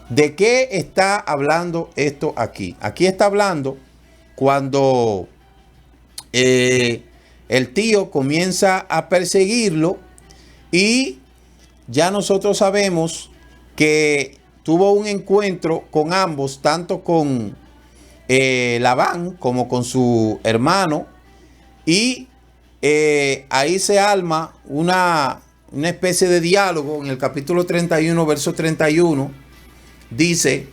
¿De qué está hablando esto aquí? Aquí está hablando cuando el tío comienza a perseguirlo y ya nosotros sabemos que tuvo un encuentro con ambos, tanto con Labán como con su hermano, y ahí se arma una especie de diálogo. En el capítulo 31, verso 31, dice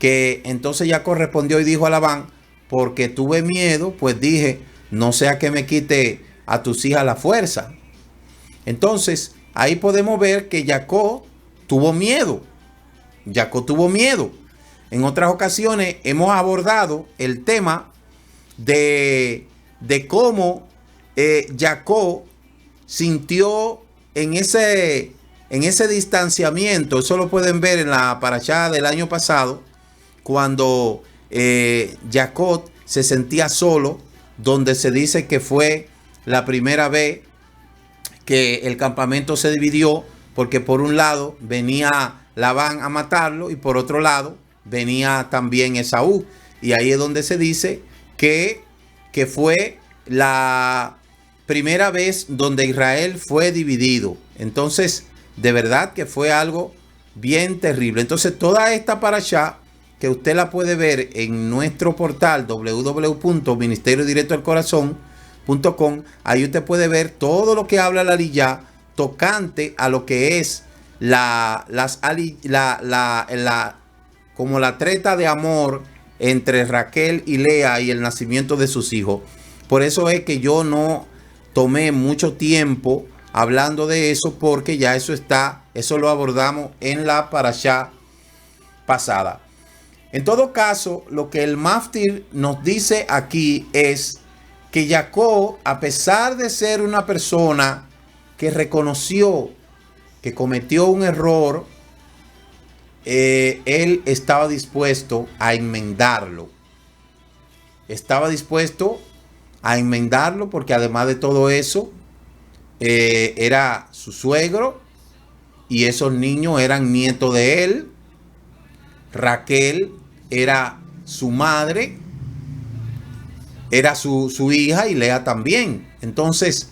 que entonces Jacob respondió y dijo a Labán: porque tuve miedo, pues dije, no sea que me quite a tus hijas la fuerza. Entonces ahí podemos ver que Jacob tuvo miedo. Jacob tuvo miedo. En otras ocasiones hemos abordado el tema de cómo Jacob sintió en ese distanciamiento. Eso lo pueden ver en la parashá del año pasado, cuando Jacob se sentía solo, donde se dice que fue la primera vez que el campamento se dividió, porque por un lado venía Labán a matarlo y por otro lado venía también Esaú. Y ahí es donde se dice que fue la primera vez donde Israel fue dividido. Entonces, de verdad que fue algo bien terrible. Entonces, toda esta parashá, que usted la puede ver en nuestro portal www.ministeriodirectoalcorazon.com, ahí usted puede ver todo lo que habla la Aliyá tocante a lo que es como la treta de amor entre Raquel y Lea y el nacimiento de sus hijos. Por eso es que yo no tomé mucho tiempo hablando de eso, porque ya eso lo abordamos en la parashá pasada. En todo caso, lo que el maftir nos dice aquí es que Jacob, a pesar de ser una persona que reconoció que cometió un error, él estaba dispuesto a enmendarlo. Estaba dispuesto a enmendarlo porque además de todo eso, era su suegro y esos niños eran nietos de él. Raquel era su madre, era su hija, y Lea también. Entonces,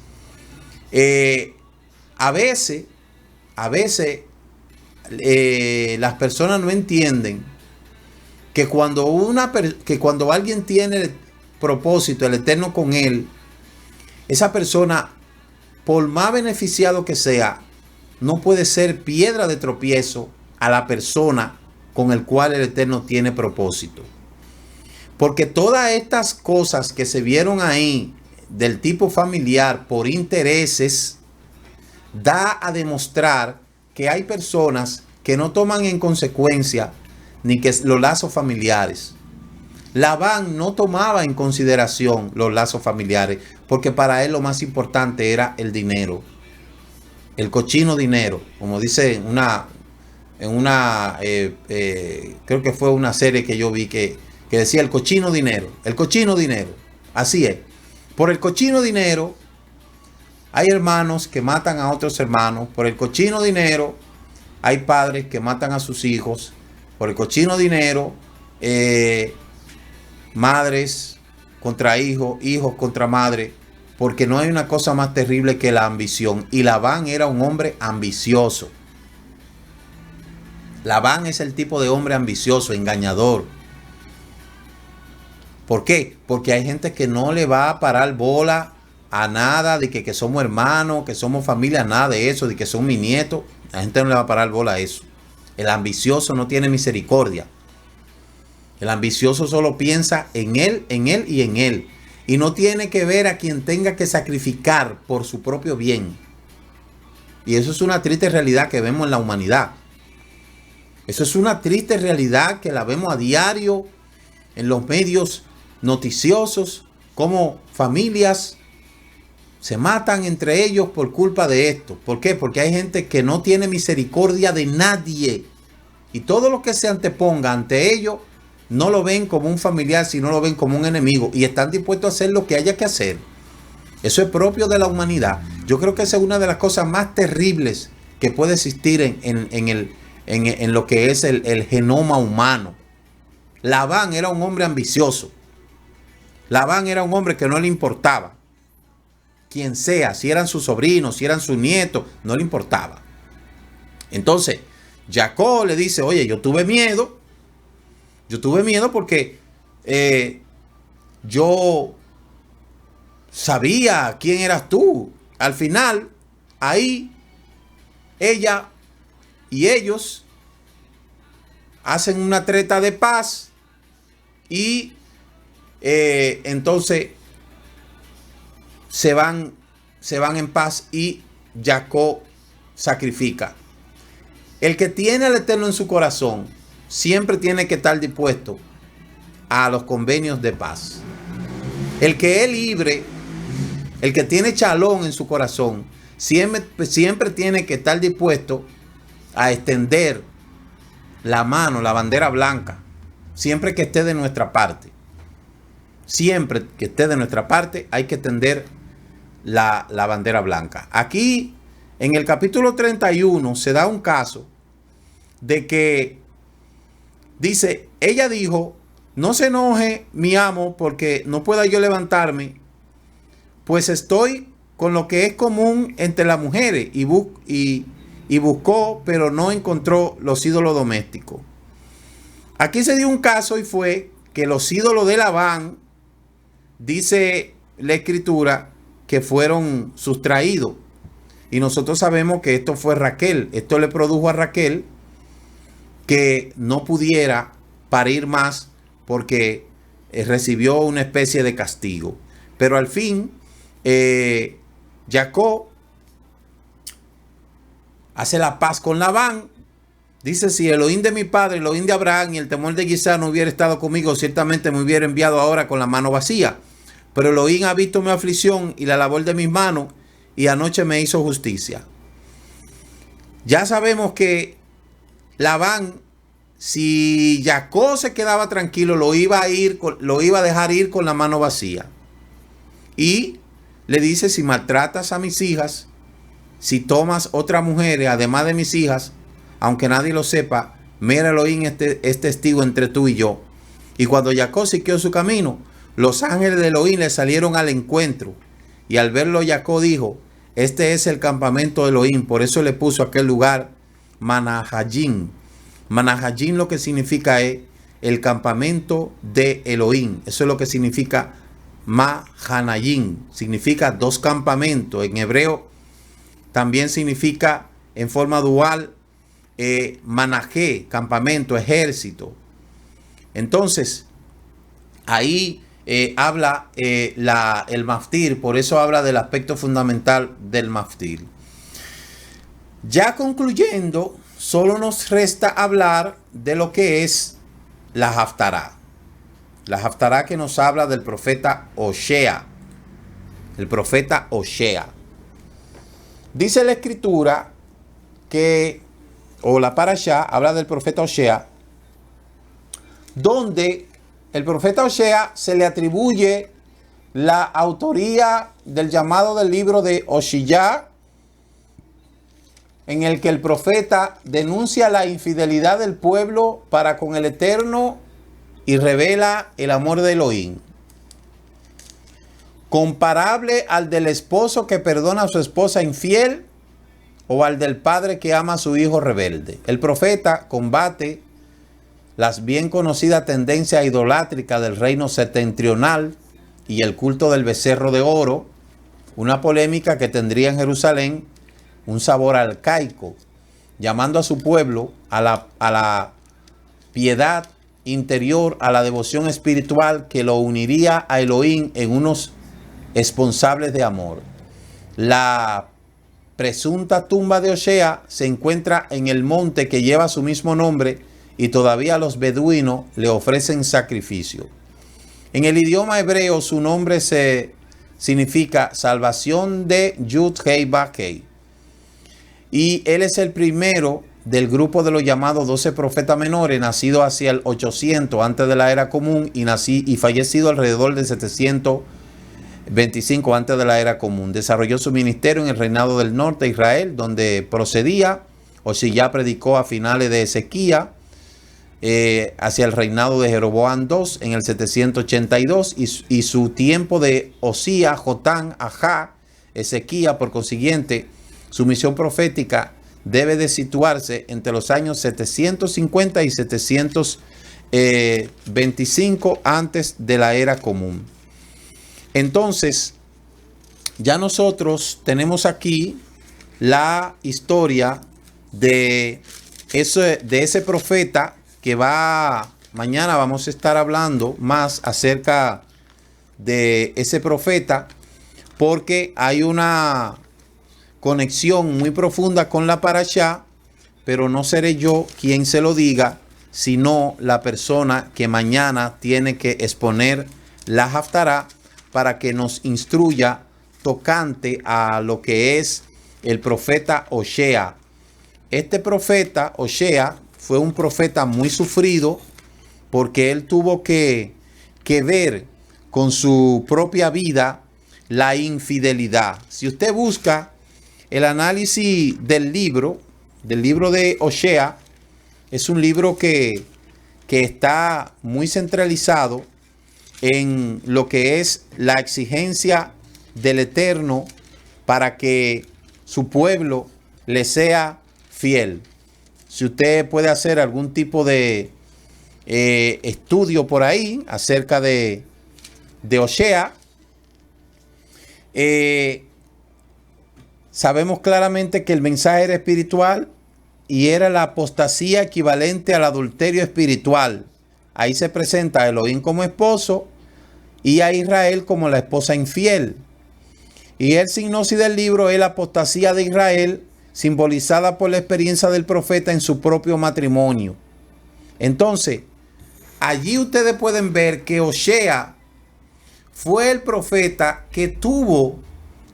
a veces las personas no entienden que cuando alguien tiene el propósito, el eterno con él, esa persona, por más beneficiado que sea, no puede ser piedra de tropiezo a la persona con el cual el eterno tiene propósito. Porque todas estas cosas que se vieron ahí del tipo familiar por intereses, da a demostrar que hay personas que no toman en consecuencia ni que los lazos familiares. Labán no tomaba en consideración los lazos familiares porque para él lo más importante era el dinero, el cochino dinero, como dice creo que fue una serie que yo vi que decía el cochino dinero, así es. Por el cochino dinero hay hermanos que matan a otros hermanos. Por el cochino dinero hay padres que matan a sus hijos. Por el cochino dinero, madres contra hijos, hijos contra madre. Porque no hay una cosa más terrible que la ambición. Y Labán era un hombre ambicioso. Labán es el tipo de hombre ambicioso, engañador. ¿Por qué? Porque hay gente que no le va a parar bola a nada de que somos hermanos, que somos familia, nada de eso, de que son mis nietos. La gente no le va a parar bola a eso. El ambicioso no tiene misericordia. El ambicioso solo piensa en él y en él. Y no tiene que ver a quien tenga que sacrificar por su propio bien. Y eso es una triste realidad que vemos en la humanidad. Eso es una triste realidad que la vemos a diario en los medios noticiosos, como familias se matan entre ellos por culpa de esto. ¿Por qué? Porque hay gente que no tiene misericordia de nadie. Y todo lo que se anteponga ante ellos no lo ven como un familiar, sino lo ven como un enemigo. Y están dispuestos a hacer lo que haya que hacer. Eso es propio de la humanidad. Yo creo que esa es una de las cosas más terribles que puede existir en lo que es el genoma humano. Labán era un hombre ambicioso. Labán era un hombre que no le importaba quien sea, si eran sus sobrinos, si eran sus nietos, no le importaba. Entonces, Jacob le dice, oye, yo tuve miedo porque yo sabía quién eras tú. Al final, ahí, ella y ellos hacen una treta de paz y entonces se van en paz y Jacob sacrifica. El que tiene al Eterno en su corazón siempre tiene que estar dispuesto a los convenios de paz. El que es libre, el que tiene Shalom en su corazón, siempre tiene que estar dispuesto a extender la mano, la bandera blanca, siempre que esté de nuestra parte. Siempre que esté de nuestra parte hay que extender la bandera blanca. Aquí en el capítulo 31 se da un caso de que dice, ella dijo, no se enoje mi amo porque no pueda yo levantarme, pues estoy con lo que es común entre las mujeres, y buscó, pero no encontró los ídolos domésticos. Aquí se dio un caso y fue que los ídolos de Labán, dice la escritura, que fueron sustraídos. Y nosotros sabemos que esto fue Raquel. Esto le produjo a Raquel que no pudiera parir más porque recibió una especie de castigo. Pero al fin, Jacob hace la paz con Labán. Dice, si Elohim de mi padre, Elohim de Abraham y el temor de Isaac no hubiera estado conmigo, ciertamente me hubiera enviado ahora con la mano vacía. Pero Elohim ha visto mi aflicción y la labor de mis manos, y anoche me hizo justicia. Ya sabemos que Labán si Jacob se quedaba tranquilo, lo iba a dejar ir con la mano vacía. Y le dice, si maltratas a mis hijas, si tomas otra mujer además de mis hijas, aunque nadie lo sepa, mira, Elohim es testigo entre tú y yo. Y cuando Jacob siguió su camino, los ángeles de Elohim le salieron al encuentro. Y al verlo, Jacob dijo, este es el campamento de Elohim. Por eso le puso a aquel lugar Manahayim. Manahayim lo que significa es el campamento de Elohim. Eso es lo que significa Mahanayim. Significa dos campamentos. En hebreo también significa en forma dual Manajé, campamento, ejército. Entonces, ahí habla el maftir, por eso habla del aspecto fundamental del maftir. Ya concluyendo, solo nos resta hablar de lo que es la Haftará. La Haftará que nos habla del profeta Oshea. El profeta Oshea. Dice la escritura o la Parashá, habla del profeta Oshea, donde el profeta Oshea se le atribuye la autoría del llamado del libro de Oshiyá, en el que el profeta denuncia la infidelidad del pueblo para con el Eterno y revela el amor de Elohim, comparable al del esposo que perdona a su esposa infiel o al del padre que ama a su hijo rebelde. El profeta combate las bien conocidas tendencias idolátricas del reino septentrional y el culto del becerro de oro, una polémica que tendría en Jerusalén un sabor arcaico, llamando a su pueblo a la piedad interior, a la devoción espiritual que lo uniría a Elohim en unos responsables de amor. La presunta tumba de Oshea se encuentra en el monte que lleva su mismo nombre y todavía los beduinos le ofrecen sacrificio. En el idioma hebreo su nombre significa salvación de Yud Hei Ba Hei. Y él es el primero del grupo de los llamados 12 profetas menores, nacido hacia el 800 antes de la era común y fallecido alrededor de 725 antes de la era común. Desarrolló su ministerio en el reinado del norte de Israel, donde procedía, o si ya predicó a finales de Ezequías, hacia el reinado de Jeroboam II en el 782 y su tiempo de Osías, Jotán, Ajá, Ezequías. Por consiguiente, su misión profética debe de situarse entre los años 750 y 725 antes de la era común. Entonces, ya nosotros tenemos aquí la historia de ese profeta que mañana vamos a estar hablando más acerca de ese profeta, porque hay una conexión muy profunda con la Parashá, pero no seré yo quien se lo diga, sino la persona que mañana tiene que exponer la Haftará para que nos instruya tocante a lo que es el profeta Oshea. Este profeta Oshea fue un profeta muy sufrido porque él tuvo que ver con su propia vida la infidelidad. Si usted busca el análisis del libro de Oshea, es un libro que está muy centralizado en lo que es la exigencia del Eterno para que su pueblo le sea fiel. Si usted puede hacer algún tipo de estudio por ahí acerca de Oshea, sabemos claramente que el mensaje era espiritual y era la apostasía equivalente al adulterio espiritual. Ahí se presenta a Elohim como esposo y a Israel como la esposa infiel. Y el signosis del libro es la apostasía de Israel, simbolizada por la experiencia del profeta en su propio matrimonio. Entonces, allí ustedes pueden ver que Oshea fue el profeta que tuvo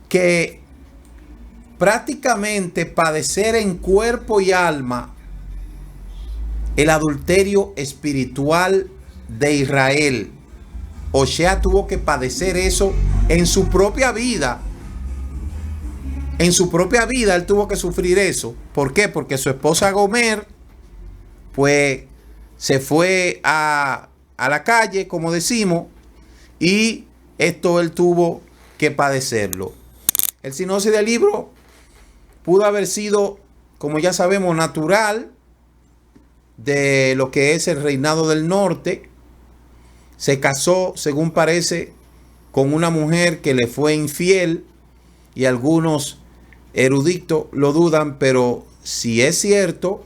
que prácticamente padecer en cuerpo y alma el adulterio espiritual de Israel. Osea tuvo que padecer eso en su propia vida. En su propia vida él tuvo que sufrir eso. ¿Por qué? Porque su esposa Gomer, pues, se fue a la calle, como decimos, y esto él tuvo que padecerlo. El sinopsis del libro pudo haber sido, como ya sabemos, natural de lo que es el reinado del norte. Se casó, según parece, con una mujer que le fue infiel, y algunos eruditos lo dudan, pero si es cierto,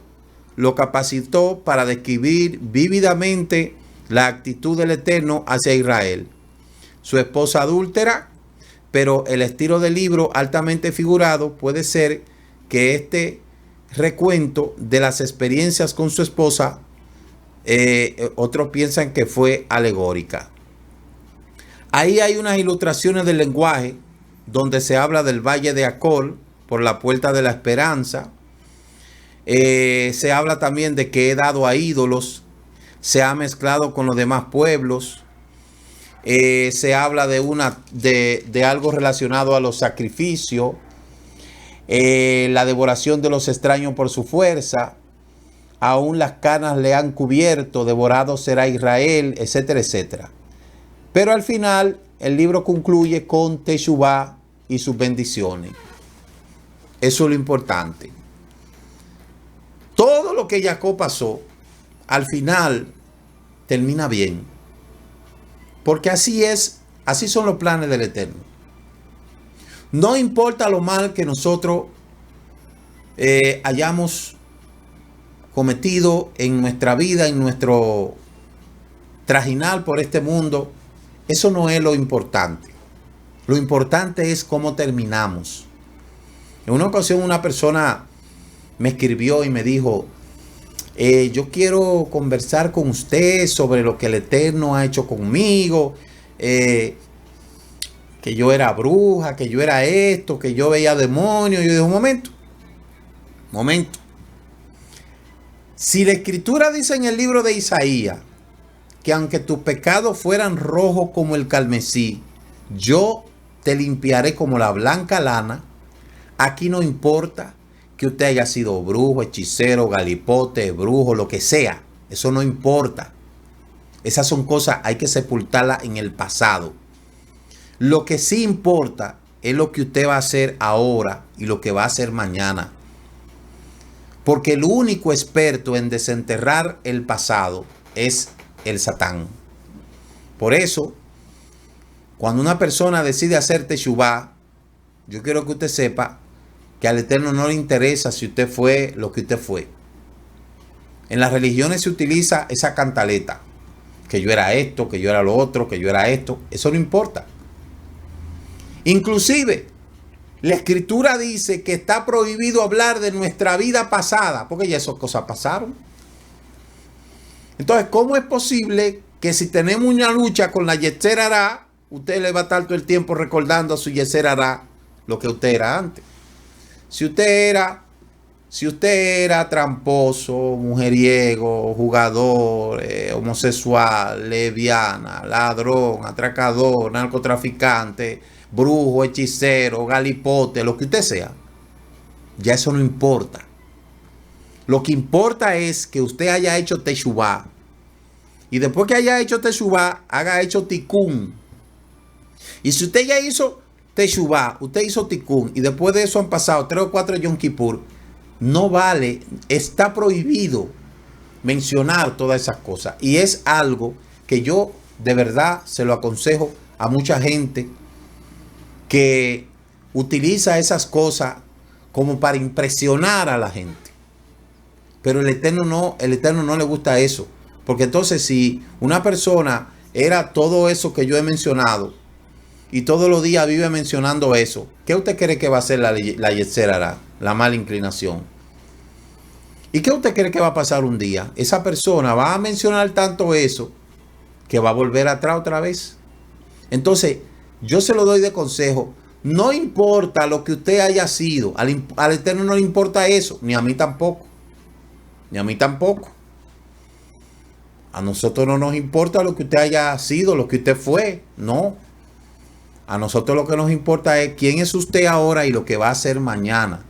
lo capacitó para describir vívidamente la actitud del Eterno hacia Israel. Su esposa adúltera, pero el estilo del libro altamente figurado puede ser que este recuento de las experiencias con su esposa, otros piensan que fue alegórica. Ahí hay unas ilustraciones del lenguaje donde se habla del valle de Acol por la puerta de la esperanza. Se habla también de que he dado a ídolos, se ha mezclado con los demás pueblos. Se habla de algo relacionado a los sacrificios, la devoración de los extraños por su fuerza, aún las canas le han cubierto, devorado será Israel, etcétera, etcétera. Pero al final el libro concluye con Teshuvá y sus bendiciones. Eso es lo importante. Todo lo que Jacob pasó, al final termina bien. Porque así es, así son los planes del Eterno. No importa lo mal que nosotros hayamos cometido en nuestra vida, en nuestro trajinar por este mundo, eso no es lo importante. Lo importante es cómo terminamos. En una ocasión una persona me escribió y me dijo, yo quiero conversar con usted sobre lo que el Eterno ha hecho conmigo, que yo era bruja, que yo era esto, que yo veía demonios. Yo dije, un momento. Si la Escritura dice en el libro de Isaías que aunque tus pecados fueran rojos como el carmesí, yo te limpiaré como la blanca lana, aquí no importa que usted haya sido brujo, hechicero, galipote, brujo, lo que sea. Eso no importa. Esas son cosas, hay que sepultarlas en el pasado. Lo que sí importa es lo que usted va a hacer ahora y lo que va a hacer mañana. Porque el único experto en desenterrar el pasado es el Satán. Por eso, cuando una persona decide hacer Teshuvá, yo quiero que usted sepa que al Eterno no le interesa si usted fue lo que usted fue. En las religiones se utiliza esa cantaleta, que yo era esto, que yo era lo otro, que yo era esto. Eso no importa. Inclusive, la Escritura dice que está prohibido hablar de nuestra vida pasada, porque ya esas cosas pasaron. Entonces, ¿cómo es posible que si tenemos una lucha con la Yetzer Hará, usted le va a estar todo el tiempo recordando a su Yetzer Hará lo que usted era antes? Si usted era tramposo, mujeriego, jugador, homosexual, lesbiana, ladrón, atracador, narcotraficante, brujo, hechicero, galipote, lo que usted sea, ya eso no importa. Lo que importa es que usted haya hecho Teshuvá. Y después que haya hecho Teshuvá, haya hecho Tikkun. Y si usted ya hizo Teshuvá, usted hizo Tikkun, y después de eso han pasado 3 o 4 Yom Kippur, no vale, está prohibido mencionar todas esas cosas. Y es algo que yo de verdad se lo aconsejo a mucha gente que utiliza esas cosas como para impresionar a la gente. Pero el Eterno no le gusta eso. Porque entonces si una persona era todo eso que yo he mencionado y todos los días vive mencionando eso, ¿qué usted cree que va a hacer la Yetzer Hará? La mala inclinación. ¿Y qué usted cree que va a pasar un día? Esa persona va a mencionar tanto eso que va a volver atrás otra vez. Entonces, yo se lo doy de consejo. No importa lo que usted haya sido. Al Eterno no le importa eso. Ni a mí tampoco. Ni a mí tampoco. A nosotros no nos importa lo que usted haya sido, lo que usted fue. No. A nosotros lo que nos importa es quién es usted ahora y lo que va a ser mañana.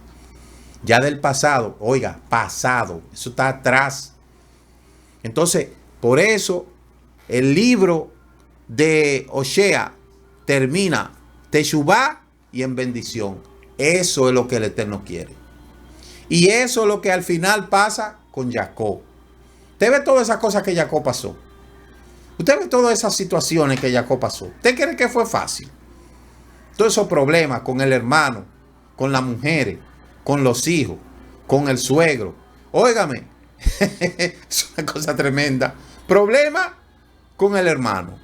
Ya del pasado, oiga, pasado, eso está atrás. Entonces, por eso el libro de Osea termina Teshuvá y en bendición. Eso es lo que el Eterno quiere. Y eso es lo que al final pasa con Jacob. Usted ve todas esas cosas que Jacob pasó. Usted ve todas esas situaciones que Jacob pasó. ¿Usted cree que fue fácil? Todos esos problemas con el hermano, con las mujeres, con los hijos, con el suegro. Óigame, es una cosa tremenda. Problema con el hermano.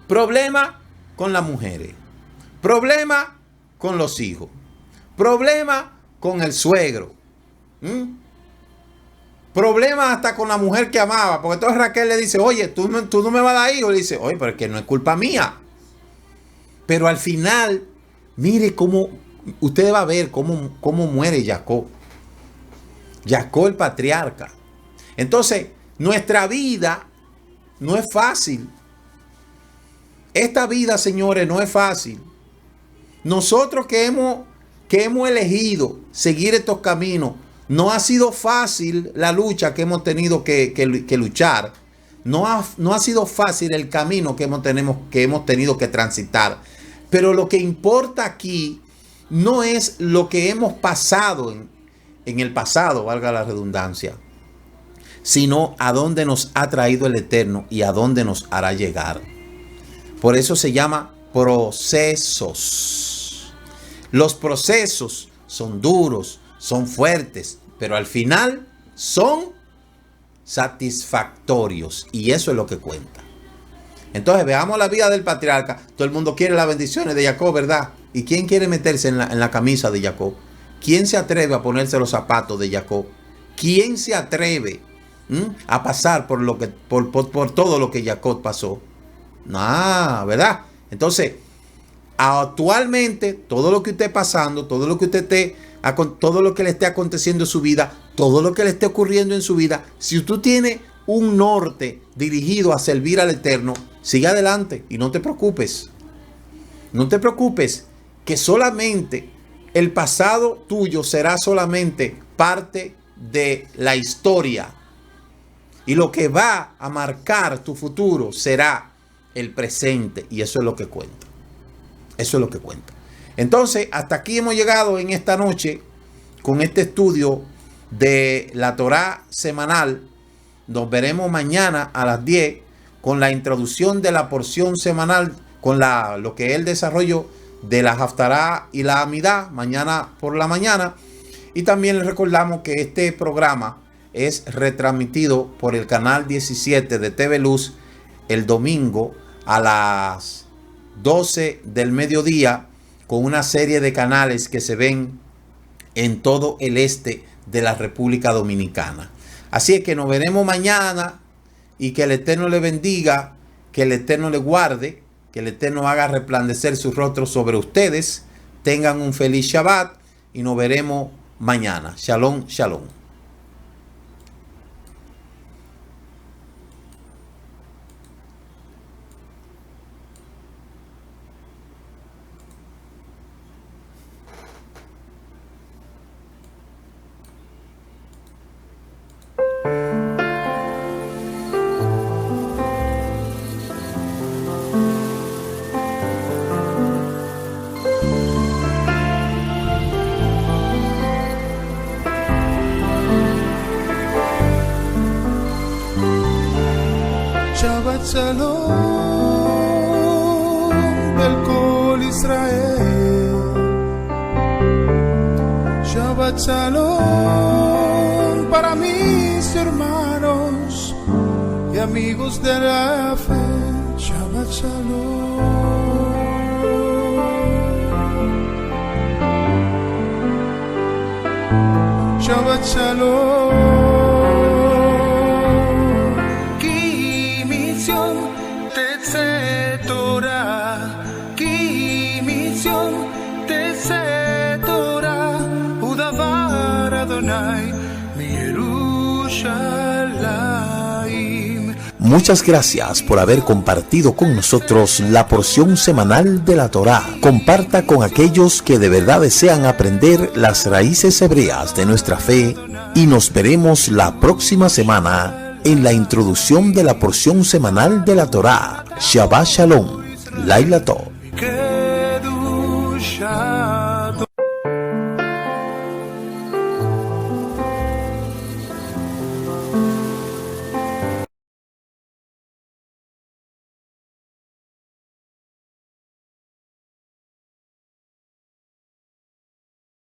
Problema con las mujeres. Problema con los hijos. Problema con el suegro. Problema hasta con la mujer que amaba. Porque entonces Raquel le dice, oye, tú no me vas a dar hijos. Le dice, oye, pero es que no es culpa mía. Pero al final, mire cómo, usted va a ver cómo muere Jacob. Jacob el patriarca. Entonces, nuestra vida no es fácil. Esta vida, señores, no es fácil. Nosotros que hemos elegido seguir estos caminos, no ha sido fácil la lucha que hemos tenido que luchar. No ha sido fácil el camino que hemos tenido que transitar. Pero lo que importa aquí no es lo que hemos pasado en el pasado, valga la redundancia, sino a dónde nos ha traído el Eterno y a dónde nos hará llegar. Por eso se llama procesos. Los procesos son duros, son fuertes, pero al final son satisfactorios. Y eso es lo que cuenta. Entonces veamos la vida del patriarca. Todo el mundo quiere las bendiciones de Jacob, ¿verdad? ¿Y quién quiere meterse en la camisa de Jacob? ¿Quién se atreve a ponerse los zapatos de Jacob? ¿Quién se atreve a pasar por todo lo que Jacob pasó? No, ¿verdad? Entonces, actualmente, todo lo que usted esté pasando, todo lo que le esté aconteciendo en su vida, todo lo que le esté ocurriendo en su vida, si usted tiene un norte dirigido a servir al Eterno, sigue adelante y no te preocupes. No te preocupes que solamente el pasado tuyo será solamente parte de la historia. Y lo que va a marcar tu futuro será el presente. Y eso es lo que cuenta. Eso es lo que cuenta. Entonces, hasta aquí hemos llegado en esta noche con este estudio de la Torá semanal. Nos veremos mañana a las 10 con la introducción de la porción semanal, con lo que él desarrolló de la Haftará y la Amidá, mañana por la mañana. Y también les recordamos que este programa es retransmitido por el canal 17 de TV Luz el domingo a las 12 del mediodía, con una serie de canales que se ven en todo el este de la República Dominicana. Así es que nos veremos mañana y que el Eterno le bendiga, que el Eterno le guarde, que el Eterno haga resplandecer su rostro sobre ustedes. Tengan un feliz Shabbat y nos veremos mañana. Shalom, shalom. Shabbat Shalom del Kol Israel. Shabbat Shalom para mis hermanos y amigos de la fe. Shabbat Shalom. Shabbat Shalom. Adonai, mi Yerushalayim. Muchas gracias por haber compartido con nosotros la porción semanal de la Torá. Comparta con aquellos que de verdad desean aprender las raíces hebreas de nuestra fe y nos veremos la próxima semana en la introducción de la porción semanal de la Torá. Shabbat Shalom. Laila Tov.